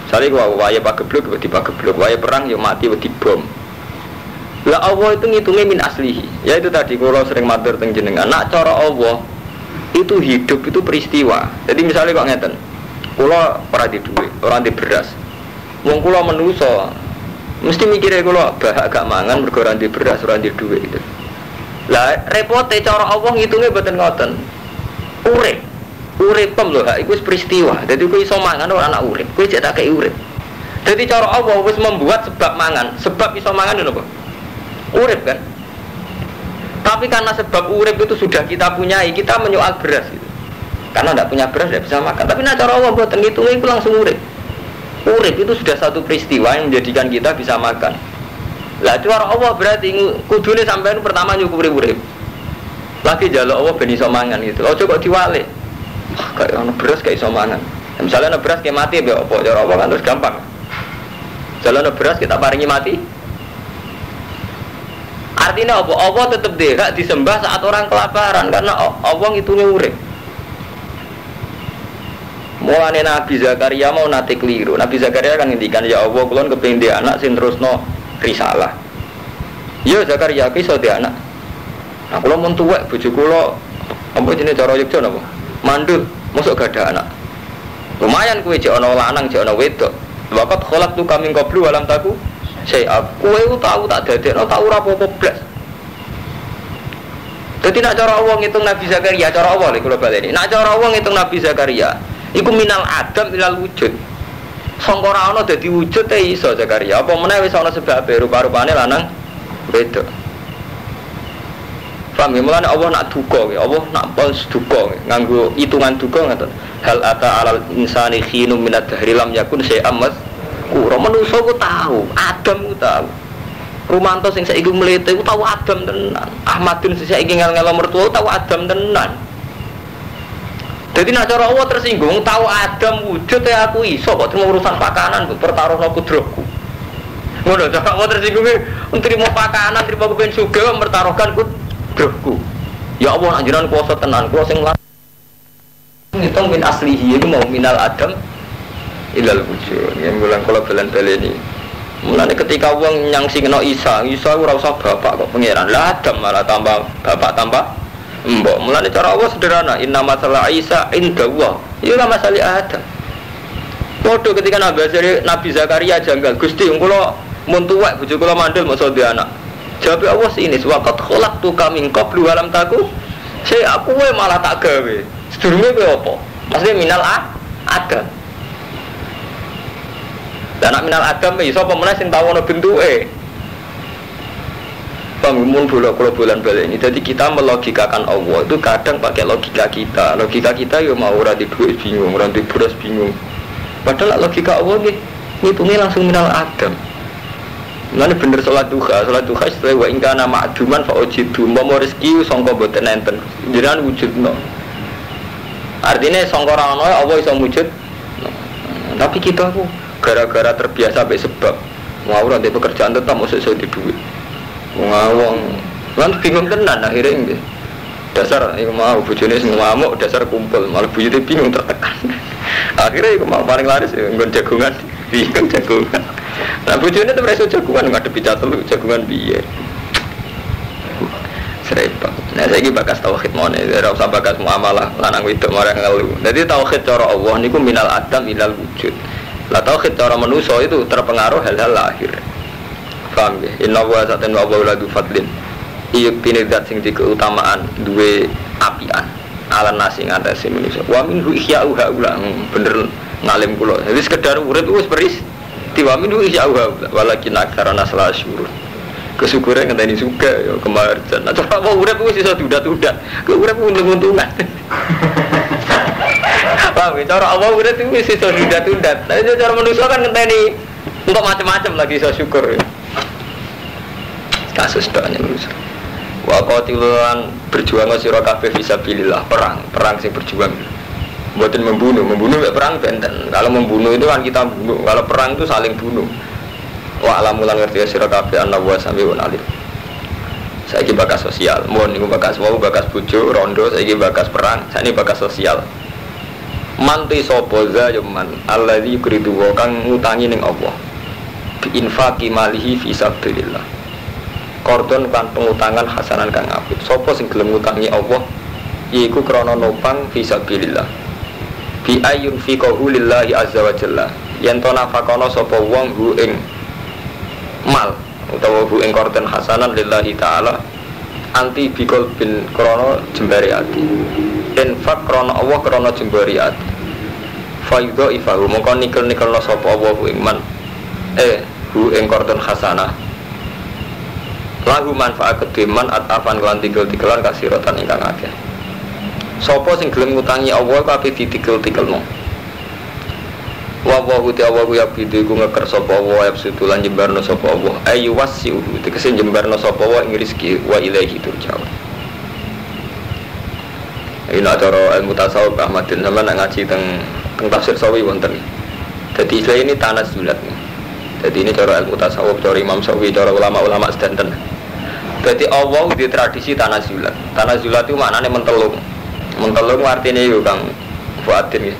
Sare gua waya pagebluk wedi pagebluk, waya perang ya mati wedi bom. Lah Allah itu ngitungnya min aslihi. Ya itu tadi kalau sering matur teng jenengan. Nak cara Allah itu hidup itu peristiwa. Jadi misalnya kok ngeten. Kula ora di duit, ora di beras. Wong kula menusa mesti mikire kula bahak gak mangan mergo ora di beras, ora di duit gitu. Lah repote cara Allah ngitungnya mboten ngoten. Uripem lho hak iku wis peristiwa. Dadi kowe iso mangan ora ana urip. Kowe cek tak kei urip. Dadi cara Allah wis membuat sebab mangan. Sebab iso mangan lho napa? Urip kan, tapi karena sebab urip itu sudah kita punyai, kita menyoal beras gitu. Karena tidak punya beras tidak bisa makan. Tapi cara Allah buat ngitungnya itu langsung urip. Urip itu sudah satu peristiwa yang menjadikan kita bisa makan. Lah cara Allah berarti kudune sampean pertama nyukuri urip. Lagi jaluk Allah ben iso mangan gitu. Ojo kok diwalik. Kayak ono beras kayak iso mangan. Misalnya ono beras kayak mati ya apa cara Allah kan terus gampang. Jalan beras kita paringi mati. Artinya apa? Allah tetap hak disembah saat orang kelaparan karena Allah ngitungnya urip. Mulane Nabi Zakaria mau nate keliru. Nabi Zakaria kan ngendikan ya Allah kula kepengin di anak sing terusno risalah. Ya Zakaria ki iso di anak. Nah kula mun tuwek bojo kula apa jenenge cara Yogya napa? Mandul, mosok gak ada anak. Lumayan kowe jek ana lanang jek ana wedok. Waqat khalaqtu kaming qablu walam taku. Saya kowe tahu tak dadekno tak ora apa-apa blas. Dadi nek cara Allah ngitung Nabi Zakaria, cara Allah lho kula baleni. Nek cara Allah ngitung Nabi Zakaria, iku minal adam ilal wujud. Sangka ora ana dadi wujud te iso Zakaria. Apa meneh wis ana sebabe rupa-rupane lanang wedok. Paham ya, mulane Allah nak duka, Allah nak pos duka, nganggo hitungan duka ngoten. Hal ata alal insani khinum minad dahri lam yakun syai'am mazkura. Manusa ku tahu, Adam ku tahu. Rumanto sing saiki mlete ku tahu Adam tenan. Ahmadun sing saiki ngel-ngelo mertua tahu Adam tenan. Jadi nak cara Allah tersinggung, tahu Adam wujud ya aku iso kok terima urusan pakanan, pertaruhno kudrohku. Ngono cara Allah tersinggung, terima pakanan, terima kepen sugih mempertaruhkan kudrohku. Ya Allah anjuran kuasa tenan, kuasa sing ngitung min aslihi itu mau minal Adam ilal wujud. Yang bulan kula balen-baleni. Mulane ketika wong nyangsingno Isa ora usah bapak kok pangeran. Lah Adam malah tambah bapak tambah mbok. Mulane cara Allah sederhana, inna masalah Isa inda Allah. Ya lah masalah Adam. Padha ketika Nabi Zakaria janggal, Gusti kula mun tuwek bojo kula mandul mosok duwe anak. Jawab Allah sini, waqat khalaqtu kaming qablu walam taku. Saya aku malah tak gawe. Sedurunge kowe apa? Maksudnya minal Adam. Dan nak minal Adam iso apa meneh sing tau ana bentuke. Bangun bulan balik ini. Jadi kita melogikakan Allah itu kadang pakai logika kita. Logika kita ya mau ora di duit bingung, ora di beras bingung. Padahal logika Allah ngitungnya langsung minal Adam. Mulane bener salat duha setelah wa ingkana ma'duman fa ujidu mau rezeki sangka boten enten. Jenengan wujudno. Artinya sangka ora ana Allah iso wujud. Tapi kita ku gara-gara terbiasa sampai sebab mau ora ndek pekerjaan tetap mosok iso di duit. Wong lan bingung tenan akhirnya nggih. Dasar iku mau bojone sing ngamuk dasar kumpul malah buyute bingung tertekan. Akhirnya iku mau paling laris nggon jagongan, bingung jagongan. Nah bojone tuh reso jagongan ngadepi catelu jagongan piye. Serempet. Nah saiki bakas tauhid mone, ora usah bakas muamalah lanang wedok marang ngelu. Dadi tauhid cara Allah niku minal adam ilal wujud. Lah tauhid cara manusia itu terpengaruh hal-hal lahir. Paham ya? Inna wa sa'atan wa wa'uladu fadlin. Iyuk pinidat sing di keutamaan duwe apian ala nasi ngatasi manusia. Wa minhu ihya'u ha'ula. Bener ngalim kula. Jadi sekedar urip wis beris. Wa minhu ihya'u ha'ula. Walakin aktsara nas la syurun. Kesyukuran ngenteni suka ya kemarjan. Nah coba mau urip wis iso dudat-dudat. Ke urip untung-untungan. Paham ya? Cara Allah urip wis iso dudat-dudat. Nah cara manusia kan ngenteni untuk macam-macam lagi iso syukur. Kasus doanya manusia. Wa qatilan berjuang sira kabeh fisabilillah, perang sing berjuang. Mboten membunuh mek perang benten. Kalau membunuh itu kan kita bunuh, kalau perang itu saling bunuh. Wa alamulan ngerti sira kabeh ana wa samiun alim. Saiki bakas sosial, mohon niku bakas bojo, rondo, saiki bakas perang, sakniki bakas sosial. Manti sapa za yaman allazi yuridu wa kang ngutangi ning Allah. Bi infaqi malihi fi sabilillah. Kordon kan pengutangan hasanan kang apik. Sopo sing gelem ngutangi Allah yaiku krana nopang fisabilillah. Bi ayun fi qaulillahi azza wa jalla. Yen to nafakono sapa wong hu ing mal utawa hu ing kordon hasanan lillahi taala anti bikol bin krana jembari ati. Infaq krana Allah krana jembari ati. Faidho ifahu mongko nikel-nikelno sapa Allah hu ing man. Hu ing kordon hasanah. Lahu manfaat kediman atafan kelan tikel-tikelan kasirotan ingkang akeh. Sopo sing gelem ngutangi Allah kabeh ditikel-tikelno. Wa wa uti Allah ya bidu iku ngeker sapa Allah ya setulan jembarno sapa Allah. Ayu wasiu tegese jembarno sapa wa ing rezeki wa ilaihi turja'un. Ini cara ilmu tasawuf Ahmadin sama nak ngaji teng tafsir sawi wonten. Jadi istilah ini tanazzulat. Jadi ini cara ilmu tasawuf, cara Imam Syafi'i, cara ulama-ulama sedanten. Jadi Allah di tradisi tanazulat. Tanazulat itu maknanya mentelung. Mentelung artinya itu Kang Fuadin ya.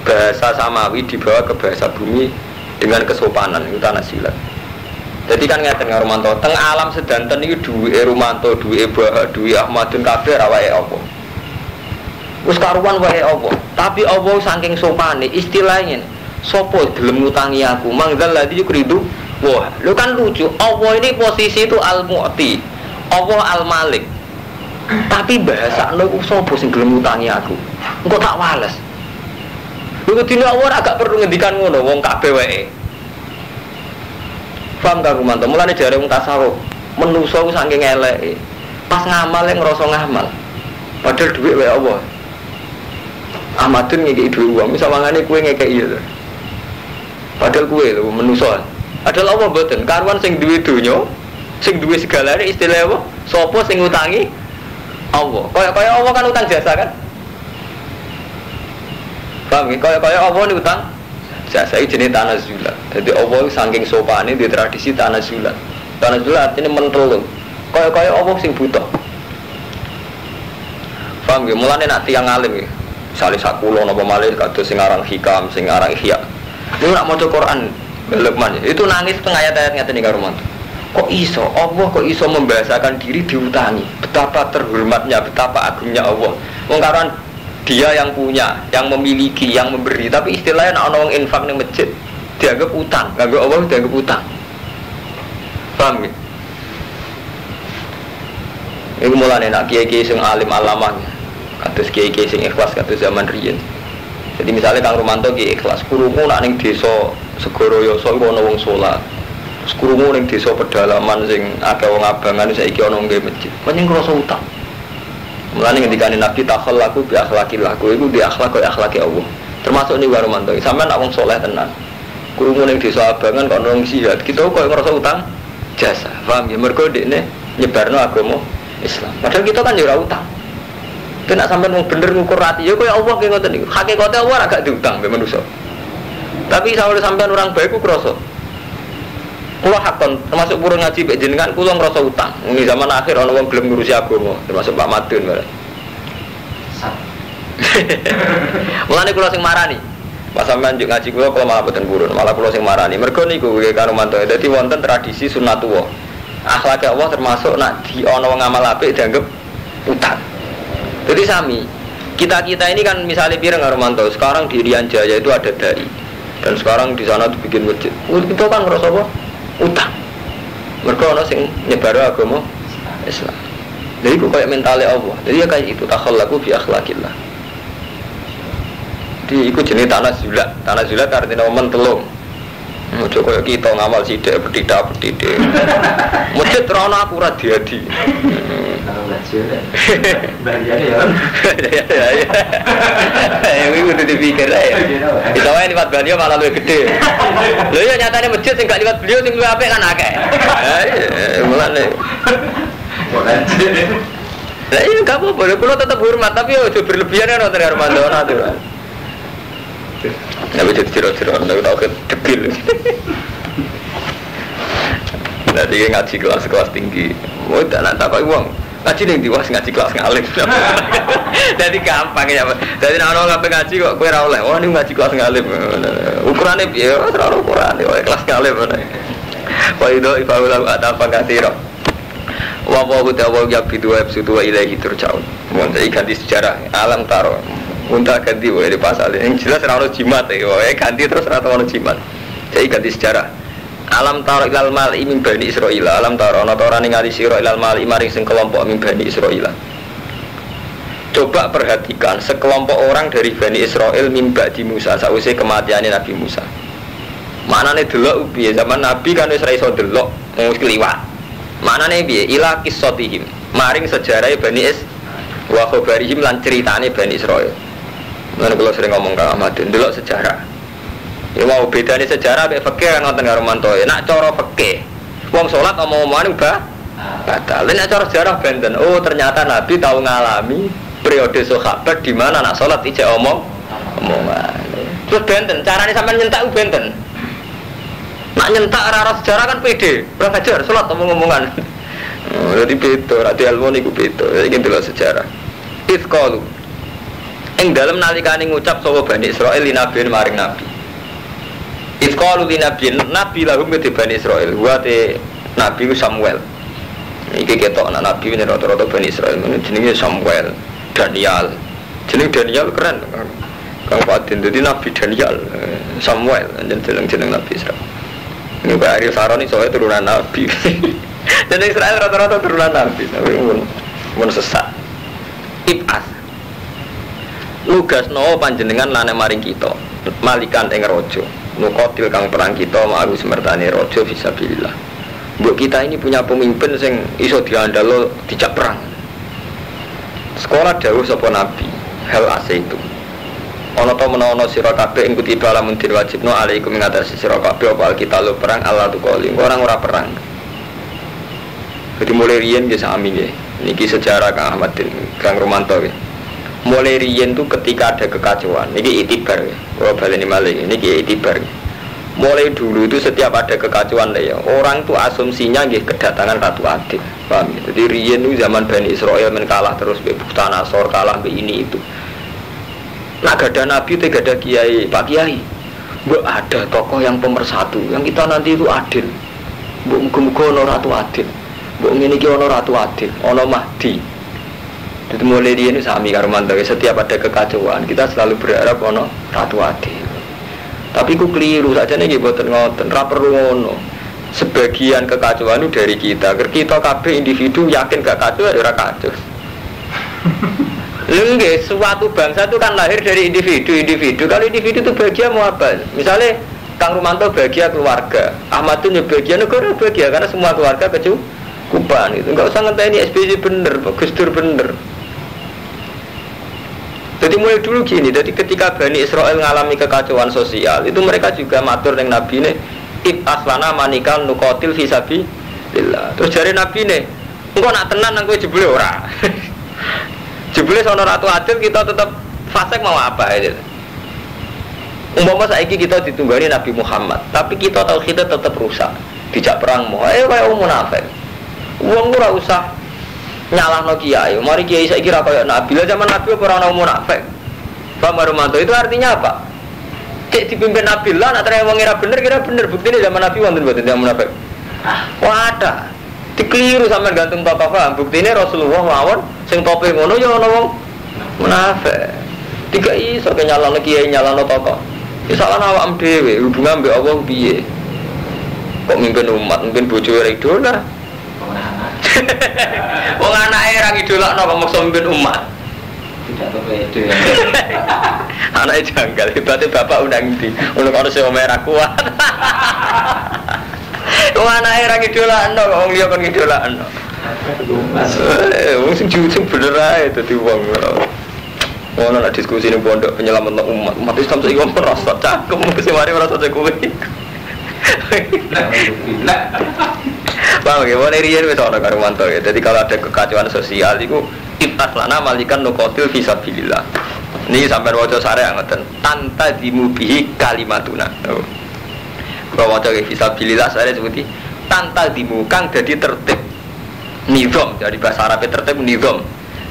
Bahasa samawi dibawa ke bahasa bumi dengan kesopanan, itu tanazulat. Jadi kan ngeten karo Romanto, teng alam sedanten iki duwe Romanto, duwe Bah, duwe Ahmadun kabeh awake apa. Wis karuan wae apa. Tapi Allah saking sopane istilahnya sapa gelem ngutangi aku, manggal ladzi yukridu. Wah, lu kan lucu. Allah ini posisi itu Al-Mu'ti. Allah Al-Malik. Tapi bahasa lu sapa sing gelem ngutangi aku? Engko tak wales. Lu kudune Allah agak perlu ngendikan ngono wong kabeh wae. Paham gak Romanto? Mulane jare wong tasawuf, menungso saking eleke. Pas ngamal yang ngrasa ngamal. Padahal dhuwit wae Allah. Ahmadun ngekei dhuwit uang, misal mangane kowe ngekei ya. Padahal kowe lho menungso. Padahal Allah mboten karuan sing duwe donya, sing duwe segalane istilah apa? Sapa sing ngutangi Allah. Kaya Allah kan utang jasa kan? Paham ya? Kaya Allah ini utang jasa itu jenis tanazulat. Jadi Allah saking sopane di tradisi tanazulat. Tanazulat artinya mentelung. Kaya Allah sing buta. Paham ya? Mulane nak tiyang alim ya. Misale sakulo napa malih kados sing aran hikam, sing aran ihya. Niku nak maca Quran Luqman ya. Itu nangis teng ayat-ayat ngeten iki karo mantu. Kok iso Allah kok iso membahasakan diri diutangi? Betapa terhormatnya, betapa agungnya Allah. Wong karuan dia yang punya, yang memiliki, yang memberi, tapi istilahnya nak ono wong infak ning masjid dianggap utang, kanggo Allah dianggap utang. Paham ya? Iku mulane nak kiai-kiai sing alim alamah, kados kiai-kiai sing ikhlas kados zaman riyen. Jadi misalnya Kang Romanto kiai ikhlas, krungu nak ning desa Segoroyoso iku ana wong salat. Terus krungu ning desa pedalaman sing akeh wong abangan saiki ana nggih masjid. Pancen ngrasa utang. Mulane ngendikane Nabi takhallaku bi akhlaqillahu iku di akhlak kaya akhlake Allah. Termasuk ni karo mantu. Sampeyan nak wong saleh tenan. Krungu ning desa abangan kok nang jihad, kita kok ngrasa utang jasa. Paham ya? Mergo dekne nyebarno agama Islam. Padahal kita kan ya ora utang. Kena sampeyan wong bener ngukur ati ya kaya Allah ki ngoten niku. Hakikate Allah agak diutang mbek manusa. Tapi sawise sampeyan orang baik ku krasa. Kula hakon termasuk purun ngaji mek jenengan kula ngrasa utang. Ning zaman akhir ana wong gelem ngurusi agama, termasuk Pak Madun bareng. Mulane kula sing marani. Pas sampean njuk ngaji kula malah boten purun, malah kula sing marani. Mergo niku karo mantu. Dadi wonten tradisi sunnatullah. Akhlak Allah termasuk nak di ana wong amal apik dianggap utang. Jadi sami. Kita-kita ini kan misalnya pireng karo mantu. Sekarang di Irian Jaya itu ada dai. Dan sekarang di sana dibikin masjid. Itu kan ngrasa apa? Utang. Mereka orang sing nyebar agama Islam. Jadi itu kayak mentalnya Allah. Jadi ya kayak itu takhallaku bi akhlaqillah. Jadi itu jenis tanazulat. Tanazulat artinya mentelung. Ojo kaya kita ngamal sithik petidak. Masjid rono aku ora diadi. Bayarnya ya. Ini udah dipikir ya. Kita wae liwat beliau malah lebih gede. Lho ya nyatane masjid sing gak liwat beliau sing luwih apik kan akeh. Mulane. Lah iya gak apa-apa, kula tetep hormat tapi ojo berlebihan ana karo mandor aturan. Tapi ciro-ciro ndak tau kedegil. Nanti ngaji kelas tinggi. Mau tak nak takoi uang. Ngaji ning diwas ngaji kelas ngalim. Jadi gampang ya. Jadi nek ono ngaji kok kowe ora oleh. Oh ini ngaji kelas ngalim. Ukurane piye? Ora ono ukurane kelas ngalim. Wa ido ifaula atapa katiro. Wa ta'ala yabidu wa yabsutu wa ilaihi turja'un. Mun ganti sejarah alam taro. Unta ganti wae di pasal. Yang jelas ora ono jimat ya. Wae ganti terus ora ono jimat. Jadi ganti sejarah. Alam taro ilal mal'i min bani Israil. Alam taro ana ta ora ningali sira ilal mal'i maring sing kelompok min bani Israil. Coba perhatikan sekelompok orang dari Bani Israil min ba'di Musa sausé kematiane Nabi Musa. Maknane delok piye zaman Nabi kan wis ra iso delok wis kliwat. Maknane piye ila qissatihim maring sejarah Bani Is wa khabarihim lan ceritane Bani Israil. Lan kula sering ngomong Kang Ahmad delok sejarah. Ya mau bedane sejarah mek fikih kan ngoten karo mantoe. Nak cara fikih wong salat omong-omongan uga batal. Nek cara sejarah benten. Oh ternyata Nabi tahu ngalami periode sahabat di mana nak salat ijek omongan. Terus benten, carane sampean nyentak benten. Nak nyentak arah sejarah kan pede, kurang ajar, sholat omong-omongan. Jadi beda, rati ilmu niku beda. Iki delok sejarah. Isqalu. Ing dalem nalikane ngucap sapa Bani Israil li nabi maring nabi. Isqalu li nabi lahum ke Bani Israil. Wa te nabi Samuel. Iki ketok anak nabi ini rata-rata Bani Israil. Jenenge Samuel, Daniel. Jeneng Daniel keren. Kang Fatin dadi nabi Daniel, Samuel jeneng nabi Israil. Ini Pak Ariel Saroni soalnya turunan nabi. Dan Israel rata-rata turunan nabi. Tapi mun sesat. Ibas. Lugasno panjenengan lane maring kita. Malikan ing raja. Nukotil kang perang kita ma'aru semertane raja fisabilillah. Mbok kita ini punya pemimpin sing iso diandalo dijak perang. Sekolah dawuh sapa nabi, hal ase itu. Ana ta menawa sira kabeh ing kutiba lamun diwajibno alaikum ing atase sira kabeh apa kita lo perang Allah tu kali orang ora perang. Jadi mulai riyen nggih sami nggih. Niki sejarah Kang Ahmadin, Kang Romanto nggih. Mulai riyen tu ketika ada kekacauan, niki itibar nggih. Kalau baleni malih niki itibar. Mulai dulu itu setiap ada kekacauan ya, orang tu asumsinya nggih kedatangan Ratu Adil. Paham ya? Jadi riyen tu zaman Bani Israil men kalah terus mbek Buktanasor, kalah mbek ini itu. Nah gak ada nabi, gak ada kiai, Pak Kiai. Mbak ada tokoh yang pemersatu, yang kita nanti itu adil. Mbak muga-muga ono Ratu Adil. Mbak ngene iki ono Ratu Adil, ono Mahdi. Jadi mulai dia ini sami karo mantu, setiap ada kekacauan kita selalu berharap ono Ratu Adil. Tapi ku keliru saja nih boten ngoten, ra perlu ngono. Sebagian kekacauan itu dari kita. Kita kabeh individu yakin gak kacau ya ora kacau. Lengge, suatu bangsa itu kan lahir dari individu. Kalau individu itu bahagia mau apa? Misalnya Kang Rumanto bahagia keluarga, Ahmad itu bahagia negara bahagia karena semua keluarga kecukupan itu. Enggak usah ngenteni SBY bener, Gus Dur bener. Jadi mulai dulu gini, jadi ketika Bani Israel mengalami kekacauan sosial, itu mereka juga matur dengan Nabi ini, aslana manikal nukotil fisabilillah. Terus jari Nabi ini, engkau nak tenan engkau jebule ora. Jebule sono Ratu Adil kita tetap fasik mau apa aja. Umpama saiki kita ditunggani Nabi Muhammad, tapi kita tahu kita tetap rusak, dijak perang mau. Kayak wong munafik. Wong ora usah nyalahno kiai. Mari kiai saiki ra kaya Nabi. Lah zaman Nabi ora ana munafik. Pak Marumanto itu artinya apa? Cek dipimpin Nabi lah, nak terang wong ora bener kira bener. Buktine zaman Nabi wonten mboten yang munafik. Wah ada. Dikeliru sampean gantung papa paham. Buktine Rasulullah mawon sing tope ngono ya ana wong munafik. Tiga iso nyalahno kiai nyalahno tokoh. Ya salah awak dhewe, hubungan mbek Allah piye? Kok mimpin umat, mimpin bojo ora idola. Wong anake ra ngidolakno kok maksa mimpin umat. Tidak pede. Anake janggal, hebate bapak undang ndi? Ono karo sing merah kuat. Wong anake ra ngidolakno kok wong liya kon ngidolakno. Wong sing bener ae dadi wong. Ono nak diskusi ning pondok penyelamat umat Islam saiki wong merasa cangkem sing mari merasa kowe. Bang, gimana riyen wis ana karo mantu ya. Jadi kalau ada kekacauan sosial iku ittaslana malikan nuqatil fisabilillah. Niki sampeyan waca syariat ngoten. Tanta dimubihi kalimatuna. Kalau waca fisabilillah saya sebuti tanta dimu kang dadi tertib. Nizam dari bahasa Arab tertib nizam.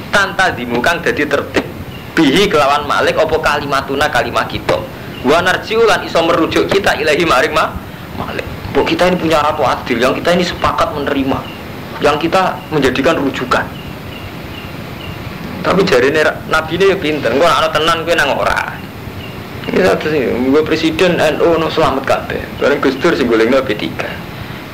Tanta dimu kang dadi tertib. Bihi kelawan malik apa kalimatuna kalimah kita. Wa narjiulan iso merujuk kita ilahi maring malik. Bahwa kita ini punya Ratu Adil, yang kita ini sepakat menerima, yang kita menjadikan rujukan. Tapi jari Nabi ini ya pinter, gue nak tenan gue nang ora. Kita gue presiden NU no selamat kabeh. Bareng Gus Dur sing golekno B3.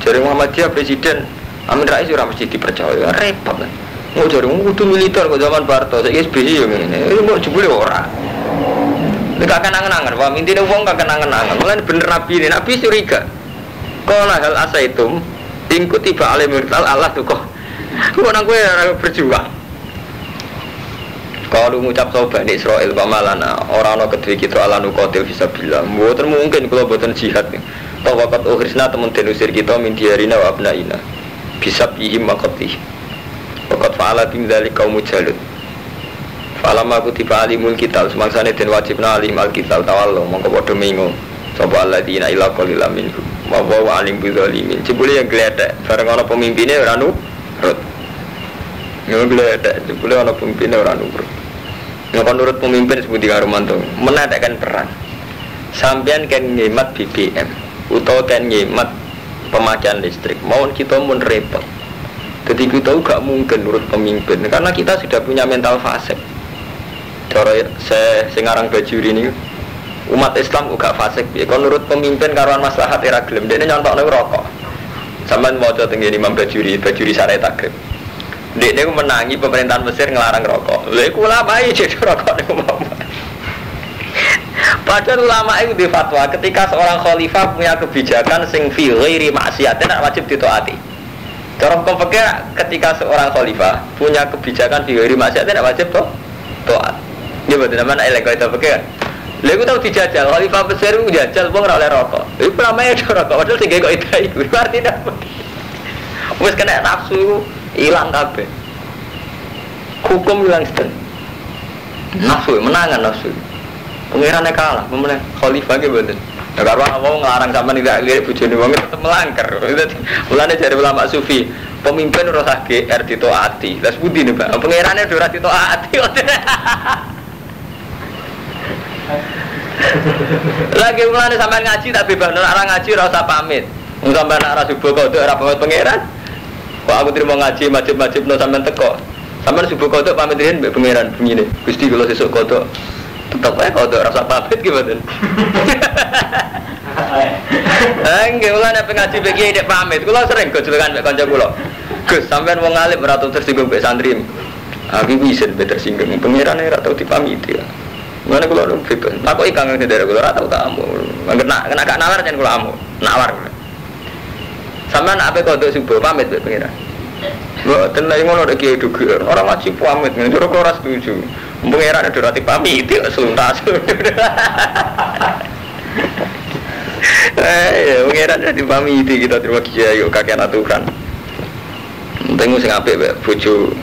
Jari Muhammadiyah presiden Amin Rais ora mesti dipercaya, repot kan. Mau jari kudu militer kok zaman Barto, saiki SBY yo ngene. Iki mau jebule ora. Nek gak kenangan-angan, wah intine wong gak kenangan-angan. Mulane bener Nabi ini, Nabi curiga. Qala hal asaitum ing kutiba alimul Allah tuh kok nang kowe berjuang. Kalau ngucap Bani Israil pamalana ora ana kedhe kita ala nuqatil fisabilillah. Mboten mungkin kula boten jihad. Tawakat uhrisna temen den usir kita min diarina wa abnaina. Bisa bihim maqati. Waqat fa'ala bim dzalika mujalud. Falamma kutiba alimul kitab semangsane den wajibna alim al kitab tawallu mongko padha mengo sapa alladzina ila qalil minhum. wa alim bidzalimin. Jebule yang gledek bareng ana pemimpine ora nurut. Yo gledek jebule ana pemimpine ora nurut. Nek nurut pemimpin sebuti karo mantung, menadakan perang. Sampeyan kan ngemat BBM utawa kan ngemat pemakaian listrik. Mohon kita mun repot. Jadi kita gak mungkin nurut pemimpin karena kita sudah punya mental fasik. Cara sing aran Bajuri ini umat Islam gak fasik piye. Kon nurut pemimpin karuan maslahat ora gelem. Dene nyontokne rokok. Sampeyan maca teng Imam Bajuri Syarah Takrib. Dekne menangi pemerintahan Mesir ngelarang rokok. Lha iku ulama iki jadi rokok niku mau. Padahal ulama itu di fatwa ketika seorang khalifah punya kebijakan sing fi ghairi maksiat tidak wajib ditaati. Cara hukum fikih ketika seorang khalifah punya kebijakan fi ghairi maksiat tidak wajib taat. Dia betul namanya elek itu fikih. Lha iku tau dijajal khalifah besar iku dijajal wong ora oleh rokok. Iku namanya rokok padahal sing kok itu artinya wis kena nafsu iku ilang kabeh. Hukum ilang sedeng. Nafsu menangan nafsu. Pengirannya kalah, pemenang khalifah ke betul. Ya kalau mau ngelarang sama tidak lihat bujuni wong tetap melanggar. Mulane dari ulama sufi, pemimpin ora GR ditaati. Lah sebuti nih Pak, pengirannya ora ditaati. Lagi mulane sampean ngaji tak bebas ora ngaji ora usah pamit. Wong sampean ora subuh kodok ora pamit pengiran. Kok aku terima ngaji wajib no sampean teko. Sampean subuh kodok pamit riyen mbek pengiran begini. Gusti kula sesuk kodok tetap aja kalau ada rasa pamit gimana? Enggak, kalau ada pengaji begini dia pamit. Kalau sering kecelakaan dengan kanca kulo. Gus, sampean wong alim ratu tersinggung be santri. Aku bisa beda singgung. Pengirannya ratu dipamiti ya. Mana kulo nung bebas. Aku ikan ngerti dari kulo ratu tamu. Kena gak nawar jangan kulo amu. Nawar. Sampean apa kau untuk subuh pamit be pengiran? Wah, tenang ngono ada kiai duga. Orang ngaji pamit, menurut kau ras setuju. Pengiran ada rati pamit, itu seluntas. Pengiran ada pamit, kita terima kiai, yuk kakek aturan. Tengok sing apik, bojo,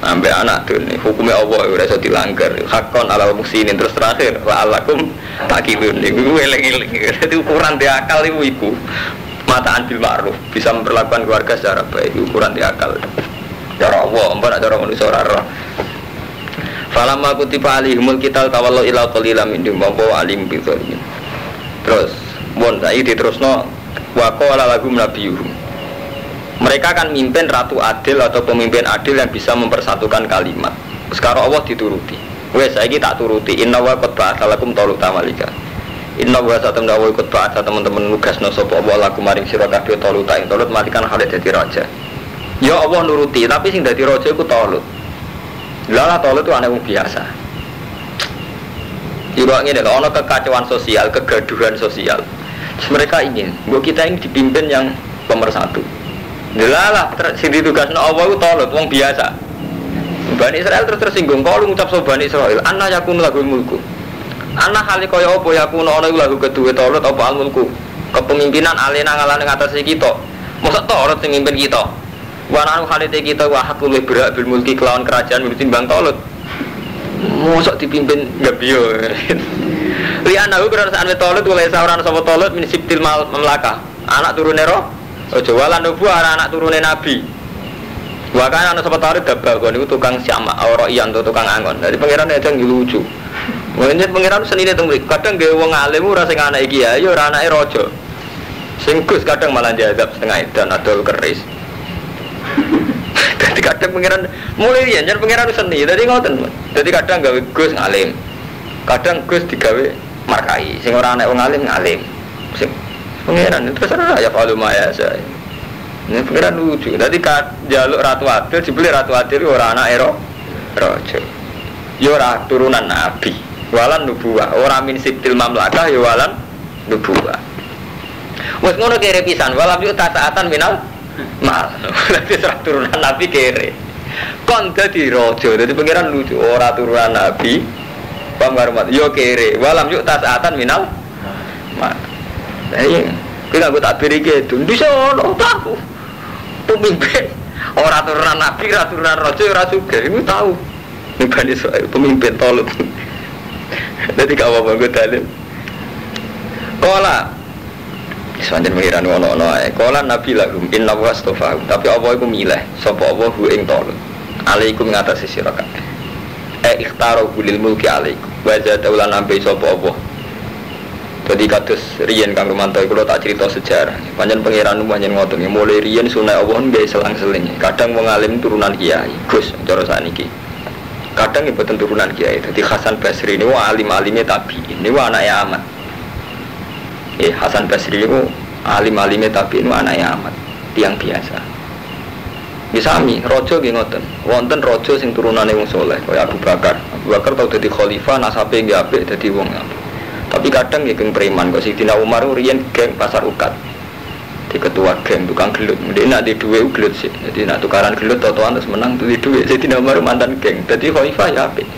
ambek anak tuh nih. Hukumnya Allah udah so dilanggar. Hakon ala muksinin terus terakhir, wa alakum takilun. Iku eleng-eleng. Itu ukuran dia akal ibu. Mataan bil ma'ruf bisa memperlakukan keluarga secara baik ukuran di akal cara Allah ampun cara manusia ora falamma kutiba alaihimul qital tawallu ila qalilan minhum wa alim bi dzalimin terus mun saiki diterusno wa qala lahum nabiyuhum mereka akan mimpin ratu adil atau pemimpin adil yang bisa mempersatukan kalimat sekarang Allah dituruti wes saiki tak turuti inna wa qad ba'atsalakum taluta malika inna wa satam dawa ikut ba'atsa teman-teman nugasno sapa Allah laku maring sira kabeh taluta ing talut matikan hale dadi raja. Ya Allah nuruti, tapi sing dadi raja iku talut. Lha talut itu ana wong biasa. Juga ngene lho, ana kekacauan sosial, kegaduhan sosial. Mereka ingin, bahwa kita ini dipimpin yang pemersatu. Lah sing ditugasno Allah iku talut wong biasa. Bani Israel terus tersinggung, kalau ngucap so Bani Israel, anna yakun lahul mulku. Anak kali kaya apa ya kuno ana iku lagu kedue Taurat apa al-mulku. Kepemimpinan alena ngalane ngatasi kita. Mosok Taurat sing mimpin kita. Wa anu halite kita wa hakul berak bil mulki kelawan kerajaan timbang Taurat. Mosok dipimpin gabiyo. Li anahu kerajaan Taurat oleh saorang sapa Taurat min sibtil mamlaka. Anak turune roh. Aja walan nubuah anak turune nabi. Wa kan ana sapa Taurat dabal niku tukang syama ora iyan tukang angon. Dari pangeran aja lucu. Mungkin pengiran seni itu kadang gak wong alim ora sing anak iki ya ora anake raja. Sing Gus kadang malah jadab setengah edan adol keris. Dadi kadang pengiran mulai riyen jan pengiran seni. Dadi ngoten. Dadi kadang gawe Gus ngalim. Kadang Gus digawe markai. Sing ora anak wong alim ngalim. Sing pengiran terus ora ya kalau maya saya. Ini pengiran lucu. Dadi jaluk ratu adil dibeli ratu adil ora anake raja. Ya ora turunan nabi. Walan nubuwah, ora min sibtil mamlakah ya walan nubuwah. Wes ngono kere pisan, walam yu taatan minal mal. Dadi turunan nabi kere. Kon dadi raja, dadi pangeran lucu, ora turunan nabi. Paham karo yo kere, walam yu taatan minal mal. Lah iki tak takbir iki dise ono tahu. Pemimpin ora turunan nabi, ora turunan raja, ora sugih, iku tahu. Bani Israil pemimpin Talut. Jadi kau apa gue dalil? Kola Sanjen pengiran ono-ono ae. Kala Nabi lahum inna wa astafa. Tapi apa iku milih sapa Allah hu ing Talut. Alaikum ngatasi sira kabeh. Ikhtaro lil mulki alaikum. Wa zataula nambe sapa Allah. Jadi kados riyen Kang Romanto kula tak cerita sejarah. Panjen pengiran panjen ngoten mulai riyen sunah Allah nggih selang-seling. Kadang wong alim turunan kiai, Gus cara sakniki. Kadang ibu turunan kiai. Dadi Hasan Basri niku alim-alime tabi'in. Niku anake Ahmad. Hasan Basri itu alim-alime tapi itu anaknya amat tiang biasa. Misami rojo nggih ngoten. Wonten rojo sing turunane wong saleh kaya Abu Bakar. Abu Bakar tau dadi khalifah nasabe nggih apik dadi wong apik. Tapi kadang nggih geng preman kok Sidina Umar riyen geng pasar ukat. Di ketua geng tukang gelut. Ndek nek di dhuwit gelut sih. Dadi nek tukaran gelut totoan terus menang di dhuwit. Sidina Umar mantan geng. Dadi khalifah ya apik.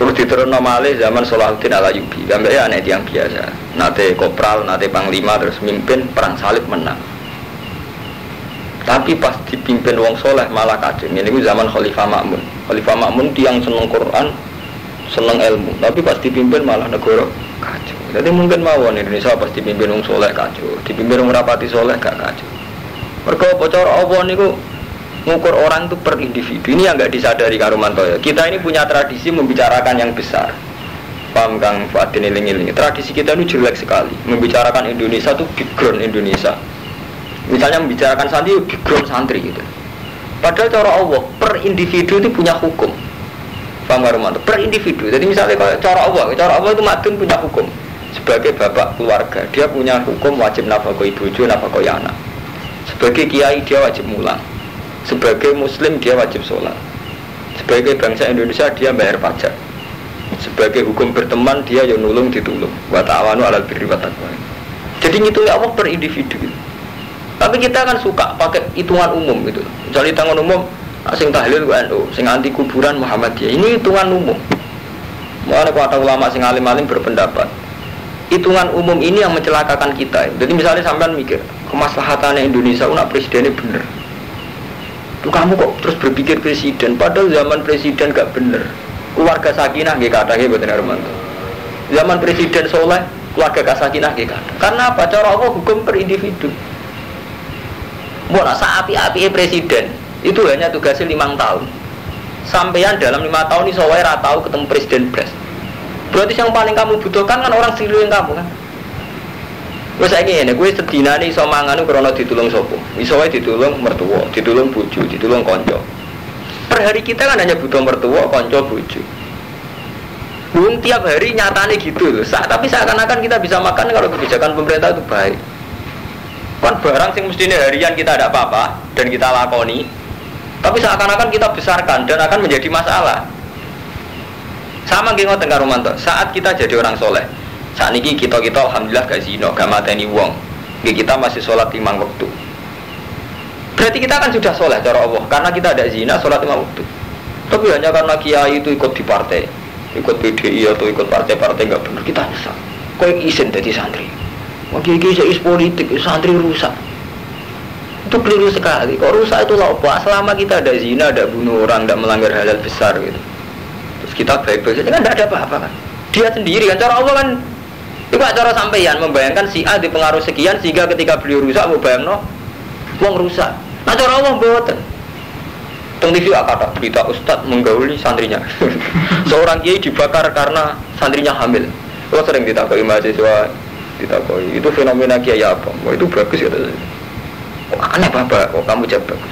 Terus diterusno malih zaman Salahuddin Al-Ayyubi. Gambar anak yang biasa. Nate kopral, nate panglima terus mimpin perang salib menang. Tapi pas dipimpin wong soleh malah kacau. Ini zaman Khalifah Ma'mun. Khalifah Ma'mun tiang seneng Quran, seneng ilmu. Tapi pas dipimpin malah negara kacau. Jadi mungkin mawon Indonesia pas dipimpin wong soleh kacau, dipimpin wong rapati soleh gak kacau. Mergo apa cara apa niku ngukur orang itu per individu. Ini yang nggak disadari Kang Romanto ya. Kita ini punya tradisi membicarakan yang besar. Paham Kang Fadin iling-iling. Tradisi kita ini jelek sekali. Membicarakan Indonesia itu background Indonesia. Misalnya membicarakan santri, background santri gitu. Padahal cara Allah per individu itu punya hukum. Paham Kang Romanto? Per individu. Jadi misalnya kalau cara Allah itu madun punya hukum. Sebagai bapak keluarga, dia punya hukum wajib nafkahi bojo, nafkahi anak. Sebagai kiai dia wajib mulang. Sebagai muslim dia wajib sholat. Sebagai bangsa Indonesia dia bayar pajak. Sebagai hukum berteman dia yang nulung ditulung. Wa ta'awanu 'alal birri wat taqwa. Jadi ngitungnya Allah per individu gitu. Tapi kita kan suka pakai hitungan umum gitu. Misalnya hitungan umum sing tahlil NU, sing anti kuburan Muhammadiyah. Ini hitungan umum. Mulane kata ulama sing alim-alim berpendapat hitungan umum ini yang mencelakakan kita. Jadi misalnya sampean mikir kemaslahatannya Indonesia nak presidennya bener. Tuh kamu kok terus berpikir presiden, padahal zaman presiden gak bener. Keluarga sakinah nggih kathah mboten Armanto. Zaman presiden soleh, keluarga sakinah nggih kathah. Karena apa? Cara Allah hukum per individu. Mbok sak api-apike presiden, itu hanya tugasnya 5 tahun. Sampeyan dalam 5 tahun iso wae ra tau ketemu presiden blas. Berarti yang paling kamu butuhkan kan orang sekeliling kamu kan. Wes saiki ngene, kowe sedinane iso mangan krana ditulung sapa? Iso wae ditulung mertua, ditulung bojo, ditulung kanca. Per hari kita kan hanya butuh mertua, kanca, bojo. Wong tiap hari nyatane gitu loh. Tapi seakan-akan kita bisa makan kalau kebijakan pemerintah itu baik. Kan barang sing mestine harian kita ada apa-apa dan kita lakoni. Tapi seakan-akan kita besarkan dan akan menjadi masalah. Sama nggih ngoten karo Romanto. Saat kita jadi orang soleh, saat ini kita alhamdulillah gak zina, gak mateni wong. Kita masih sholat 5 waktu. Berarti kita kan sudah soleh cara Allah, karena kita ada zina sholat 5 waktu. Tapi hanya karena kiai itu ikut di partai, ikut PDI atau ikut partai-partai gak benar, kita nyesal. Kau yang izin jadi santri. Wah kiai is politik, santri rusak. Itu keliru sekali. Kok rusak itu lah apa? Selama kita ada zina, ada bunuh orang, tidak melanggar halal besar gitu. Terus kita baik-baik saja kan tidak ada apa-apa kan. Dia sendiri kan cara Allah kan. Itu cara sampeyan membayangkan si A dipengaruh sekian sehingga ketika beliau rusak mau bayangno wong rusak. Nah cara Allah mboten. Teng TV kata berita ustaz menggauli santrinya. Seorang kiai dibakar karena santrinya hamil. Kalau sering ditakoki mahasiswa ditakoki itu fenomena kiai apa? Wah itu bagus kata saya. Kok aneh Bapak, kok kamu jawab bagus.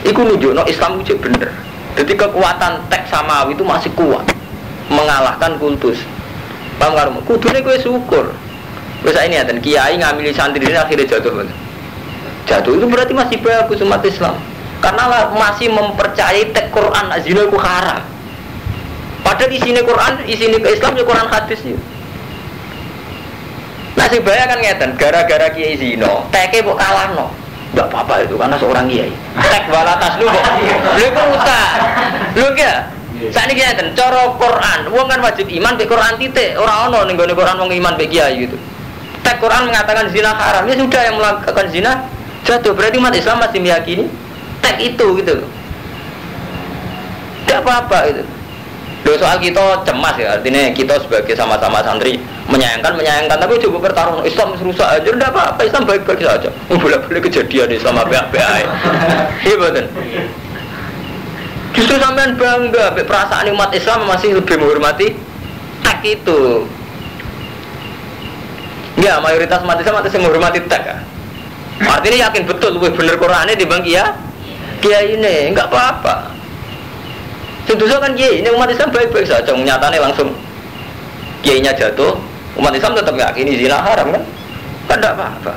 Iku nunjukno Islam itu bener. Jadi kekuatan teks samawi itu masih kuat mengalahkan kultus. Paham karo? Kudune kowe syukur. Wis ini ya, dan kiai ngamili santri ini akhirnya jatuh. Jatuh itu berarti masih bagus umat Islam. Karena masih mempercayai teks Quran zina itu haram. Padahal isine Quran, isine ke Islam ya Quran hadis ya. Nah sing bahaya kan ngeten, gara-gara kiai zina, teke kok kalahno. Enggak apa-apa itu karena seorang kiai. Tek walatas lu kok. Lha kok rusak. Lho ya. Sakniki ngeten, cara Quran, wong kan wajib iman mek Quran titik, ora ana ning gone Quran wong iman mek kiai gitu. Tek Quran mengatakan zina haram, ya sudah yang melakukan zina jatuh. Berarti umat Islam masih meyakini tek itu gitu. Enggak apa-apa itu. Lho Soal kita cemas ya, artinya kita sebagai sama-sama santri menyayangkan, tapi coba bertarung Islam rusak aja, tidak apa-apa, Islam baik-baik saja. Boleh-boleh kejadian Islam apa-apa. Iya betul. Justru sampean bangga, perasaan umat Islam masih lebih menghormati tak itu. Ya mayoritas umat Islam masih menghormati tak. Artinya yakin betul, lebih bener Qurannya dibanding kiai ini, enggak apa-apa. Tentunya kan kiai, ini umat Islam baik-baik saja, nyatanya langsung kiainya jatuh, umat Islam tetap yakini zina haram kan? Kan tidak apa-apa.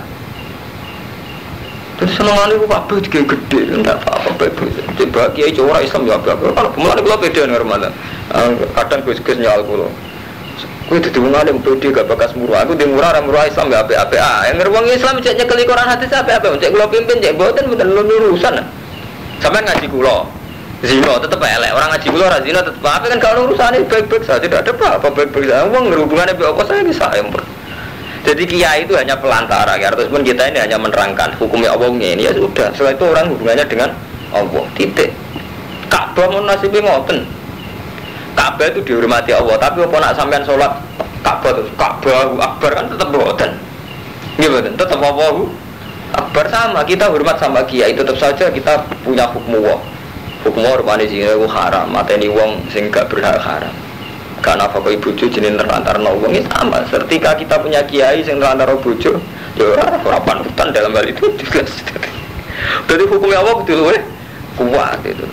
Terus senangannya itu apa juga gede, tidak apa-apa baik-baik. Coba kiai cowok Islam ya apa-apa. Kalau mulai kalau beda dengan Ramadan, kadang gus-gus nyal kulo. Kue itu dimungalim beda gak bakas murah. Aku di murah Islam ya apa-apa. Yang ngeruang Islam cek nyekeli Quran hadis apa-apa. Cek kulo pimpin cek boten bukan urusan. Sampai ngaji kulo. Zino tetap elek, orang ngaji kulo zino tetap apa kan kalau urusannya baik-baik saja, tidak ada apa baik-baik saja. Uang berhubungannya apa saya bisa empur. Jadi kiai itu hanya pelantara, ya. Terus pun kita ini hanya menerangkan hukumnya Allahnya ini ya sudah. Setelah itu orang hubungannya dengan Allah. Titik. Ka'bah mau nasibnya ngoten. Ka'bah itu dihormati Allah, tapi apa nak sampean sholat Ka'bah terus Ka'bah Akbar kan tetap ngoten. Iya betul, tetap Allahu Akbar sama. Kita hormat sama kiai, tetap saja kita punya hukum Allah. Hukum hormati zina itu haram, mateni wong sing gak berhak haram. Karena apa kok bojo jenenge nerantarno wong iki sama. Ketika kita punya kiai sing nerantarno bojo, ya ora panutan dalam hal itu jelas. Jadi hukumnya Allah betul kuat itu.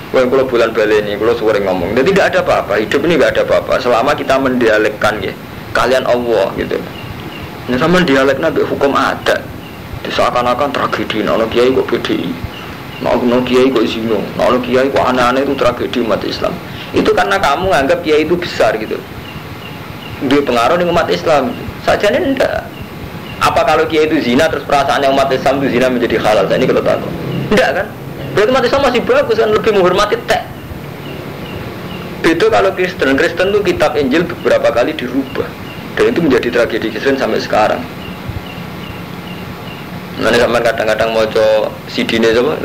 Kalau bulan baleni, kalau sering ngomong, jadi tidak ada apa-apa. Hidup ini tidak ada apa-apa. Selama kita mendialekkan ya, kalian Allah gitu. Nah, sama dialek nabi hukum adat. Seakan-akan tragedi. Nono kiai kok PDI. Nono kiai kok zino, nono kiai kok aneh-aneh itu tragedi umat Islam. Itu karena kamu anggap kiai itu besar gitu. Dia pengaruh di umat Islam. Sajane enggak. Apa kalau kiai itu zina terus perasaannya umat Islam itu zina menjadi halal? Ini kalau tahu. Enggak kan? Berarti umat Islam masih bagus kan, lebih menghormati teks. Itu kalau Kristen itu kitab Injil beberapa kali dirubah. Dan itu menjadi tragedi Kristen sampai sekarang. Nanti sampai kadang-kadang mau coba sidine coba.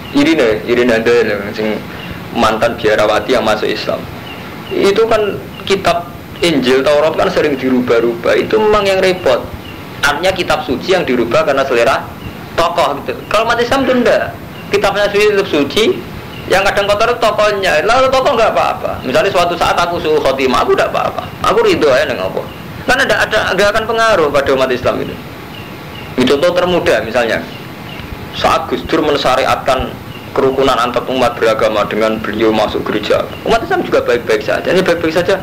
Irine ada sing mantan biarawati yang masuk Islam. Itu kan kitab Injil Taurat kan sering dirubah-rubah. Itu memang yang repot. Artinya kitab suci yang dirubah karena selera tokoh gitu. Kalau umat Islam itu enggak. Kitabnya suci tetap suci. Yang kadang kotor itu tokohnya. Lalu tokoh enggak apa-apa. Misalnya suatu saat aku suruh khotimah, aku enggak apa-apa. Aku ridho aja dengan apa. Karena enggak akan pengaruh pada umat Islam itu. Contoh termudah misalnya saat Gus Dur mensyariatkan kerukunan antar umat beragama dengan beliau masuk gereja, umat Islam juga baik-baik saja. Ini baik-baik saja.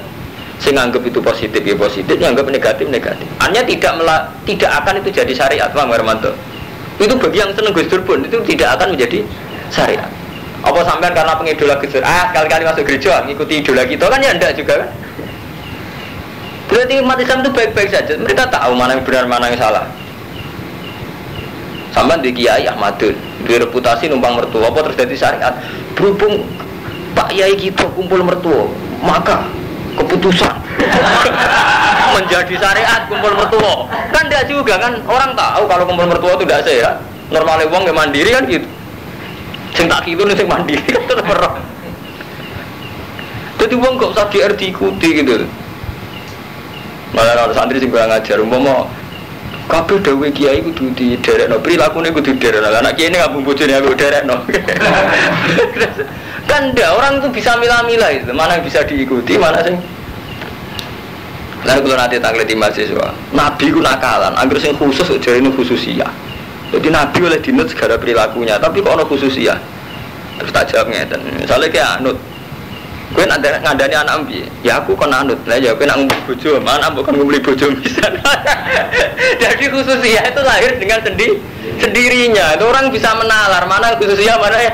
Saya anggap itu positif ya positif, yang anggap negatif negatif. Hanya tidak akan itu jadi syariat, Pak Hermanto. Itu bagi yang senang Gus Dur pun itu tidak akan menjadi syariat. Apa sampean karena pengidola Gus Dur, sekali-kali masuk gereja ngikuti idola kita kan ya enggak juga kan? Berarti umat Islam itu baik-baik saja. Mereka tahu mana yang benar mana yang salah. Sampai di Kiai Ahmadun, di reputasi numpang mertua, apa terus jadi syariat. Berhubung Pak Yai kita kumpul mertua, maka keputusan menjadi syariat kumpul mertua. Kan tidak juga kan, orang tahu kalau kumpul mertua itu tidak sehat. Normalnya uang yang mandiri kan gitu. Sing tak gitu nih sing mandiri kan tetap berang. Jadi uang kok usah diikuti gitu. Malah kalau santri sing kurang ajar, umpama kabeh dawuh kiai kudu diderekno, prilakune kudu diderekno. Anak kiai ini ngabung bojone aku derekno. Kan ndak, orang itu bisa milah-milah itu, mana yang bisa diikuti, mana sing. Lalu kalau nanti tangleti mahasiswa, Nabi ku nakalan, angger sing khusus jarene khususiyah. Jadi Nabi oleh dinut segala perilakunya, tapi kok ono khususiyah. Terus tak jawab ngeten. Misale ki anut kowe ngandani anak piye? Ya aku kon anut. Lah ya kowe nak ngumpul bojo, mana mbok kon ngumpuli bojo pisan. Jadi khususiyah itu lahir dengan sendirinya. Itu orang bisa menalar mana khususiyah mana ya.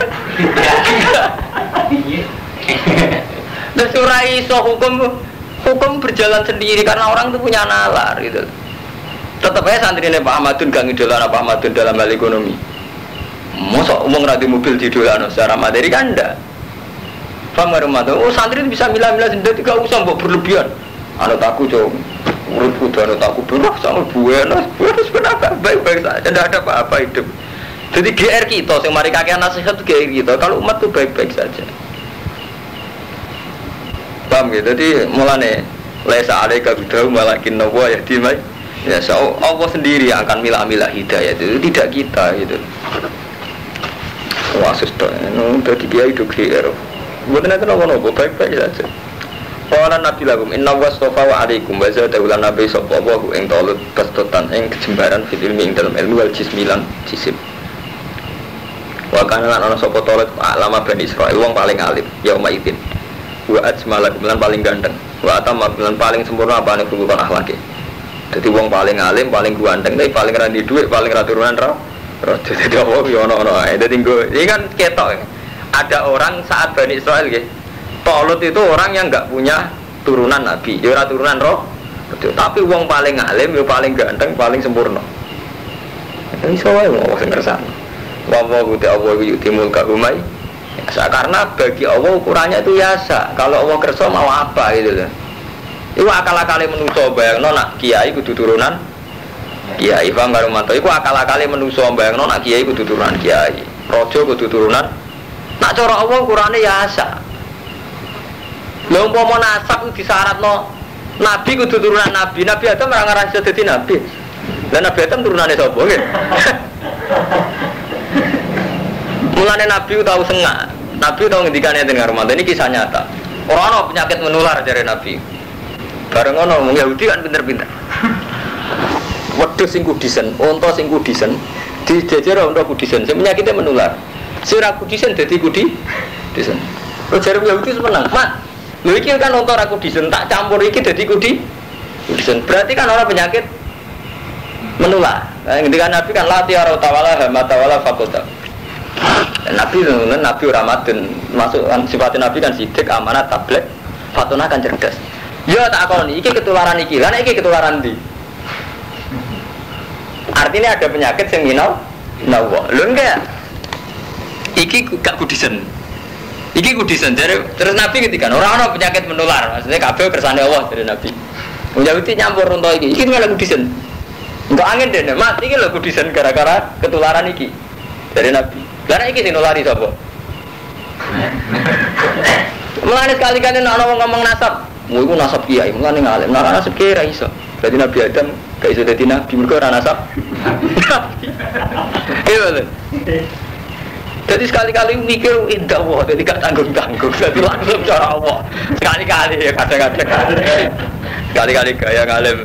Terus ora iso hukum berjalan sendiri karena orang itu punya nalar gitu. Tetap aja santrine Pak Ahmadun gak ngidolana Pak Ahmadun dalam hal ekonomi. Mosok umum ra di mobil didolano secara materi kan ndak. Paham Ramadan, oh santri itu bisa milah-milah sendiri, tidak usah mbok berlebihan. Anut aku coba, urut kudu anut aku berah sama buenas sebenarnya baik-baik saja, tidak ada apa-apa hidup. Jadi GR kita, yang mari kakek nasihat itu GR kita. Kalau umat itu baik-baik saja. Paham gitu. Jadi mulane laisa alaika bidahu walakin nawa yahdimai. Ya Allah sendiri yang akan milah-milah hidayah itu tidak kita gitu. Wah sudah, jadi dia itu clear. Bukan itu nopo baik-baik saja. Orang Nabi lakum inna wastofa wa alaikum wa zadahulan nabi sallallahu ing tolut kastotan ing kejembaran fil ilmi ing dalam ilmu wal jismilan jisim. Wa kana lan ana sapa tolut alama Bani Israil wong paling alim yauma idzin. Wa ajmalakum lan paling ganteng. Wa atamma lan paling sempurna apane hubungan akhlake. Jadi wong paling alim, paling ganteng, tapi paling ra di dhuwit, paling ra turunan ra. Jadi apa yo ono ae. Dadi ini kan ketok. Ada orang saat Bani Israil nggih. Tolut itu orang yang enggak punya turunan nabi, ya ora turunan roh. Tapi wong paling alim, yo paling ganteng, paling sempurna. Ini wae wong sing kersane. Wa guti Allah yutimul kahumai. Karena bagi Allah ukurannya itu biasa. Kalau Allah kersa mau apa gitu loh. Itu akal-akale menungso bayangno nak kiai kudu turunan kiai. Paham karo mantu. Iku akal-akale menungso bayangno nak kiai kudu turunan kiai. Raja kudu turunan. Nak cara Allah ukurane biasa. Lha umpama nasab disyaratno nabi kudu turunan nabi. Nabi Adam ora ngarasa dadi nabi. Lah Nabi Adam turunane sapa nggih? Mulane nabi tahu sengak. Nabi tahu ngendikane teng karo mantu. Ini kisah nyata. Ora ana penyakit menular jare nabi. Bareng ono wong Yahudi kan pinter-pinter. Wedhus sing kudisen, unta sing kudisen, dijejer unta kudisen, sing penyakitnya menular. Sing ra kudisen dadi kudisen. Terus jare Yahudi seneng, "Mat, lho iki kan unta ra kudisen, tak campur iki dadi kudisen." Berarti kan ora penyakit menular. Nah, ngendikan Nabi kan la tiara tawala hamata wala faqata. Nabi ora madun, masuk kan sifat Nabi kan sidik, amanah, tabligh, fatuna kan cerdas. Ya tak akoni, iki ketularan iki, lan iki ketularan ndi? Artinya ada penyakit sing nawa. Lho enggak. Iki gak kudisen. Iki kudisen jare terus Nabi ketika ora ana penyakit menular, maksudnya kabeh kersane Allah dari Nabi. Wong Yahudi nyampur unta iki malah kudisen. Enggak angin dene, Mas, iki lho kudisen gara-gara ketularan iki dari Nabi. Lah iki sing nulari sapa? Mulane sekali-kali ana wong ngomong nasab mau itu nasab kiai, mulane ngalim. Nah nasab kiai ra iso. Berarti Nabi Adam gak iso dadi nabi, mergo ora nasab. Iya. Jadi sekali-kali mikir indah Allah, jadi gak tanggung-tanggung. Jadi langsung cara Allah. Sekali-kali ya kadang-kadang. Sekali-kali gaya ngalim.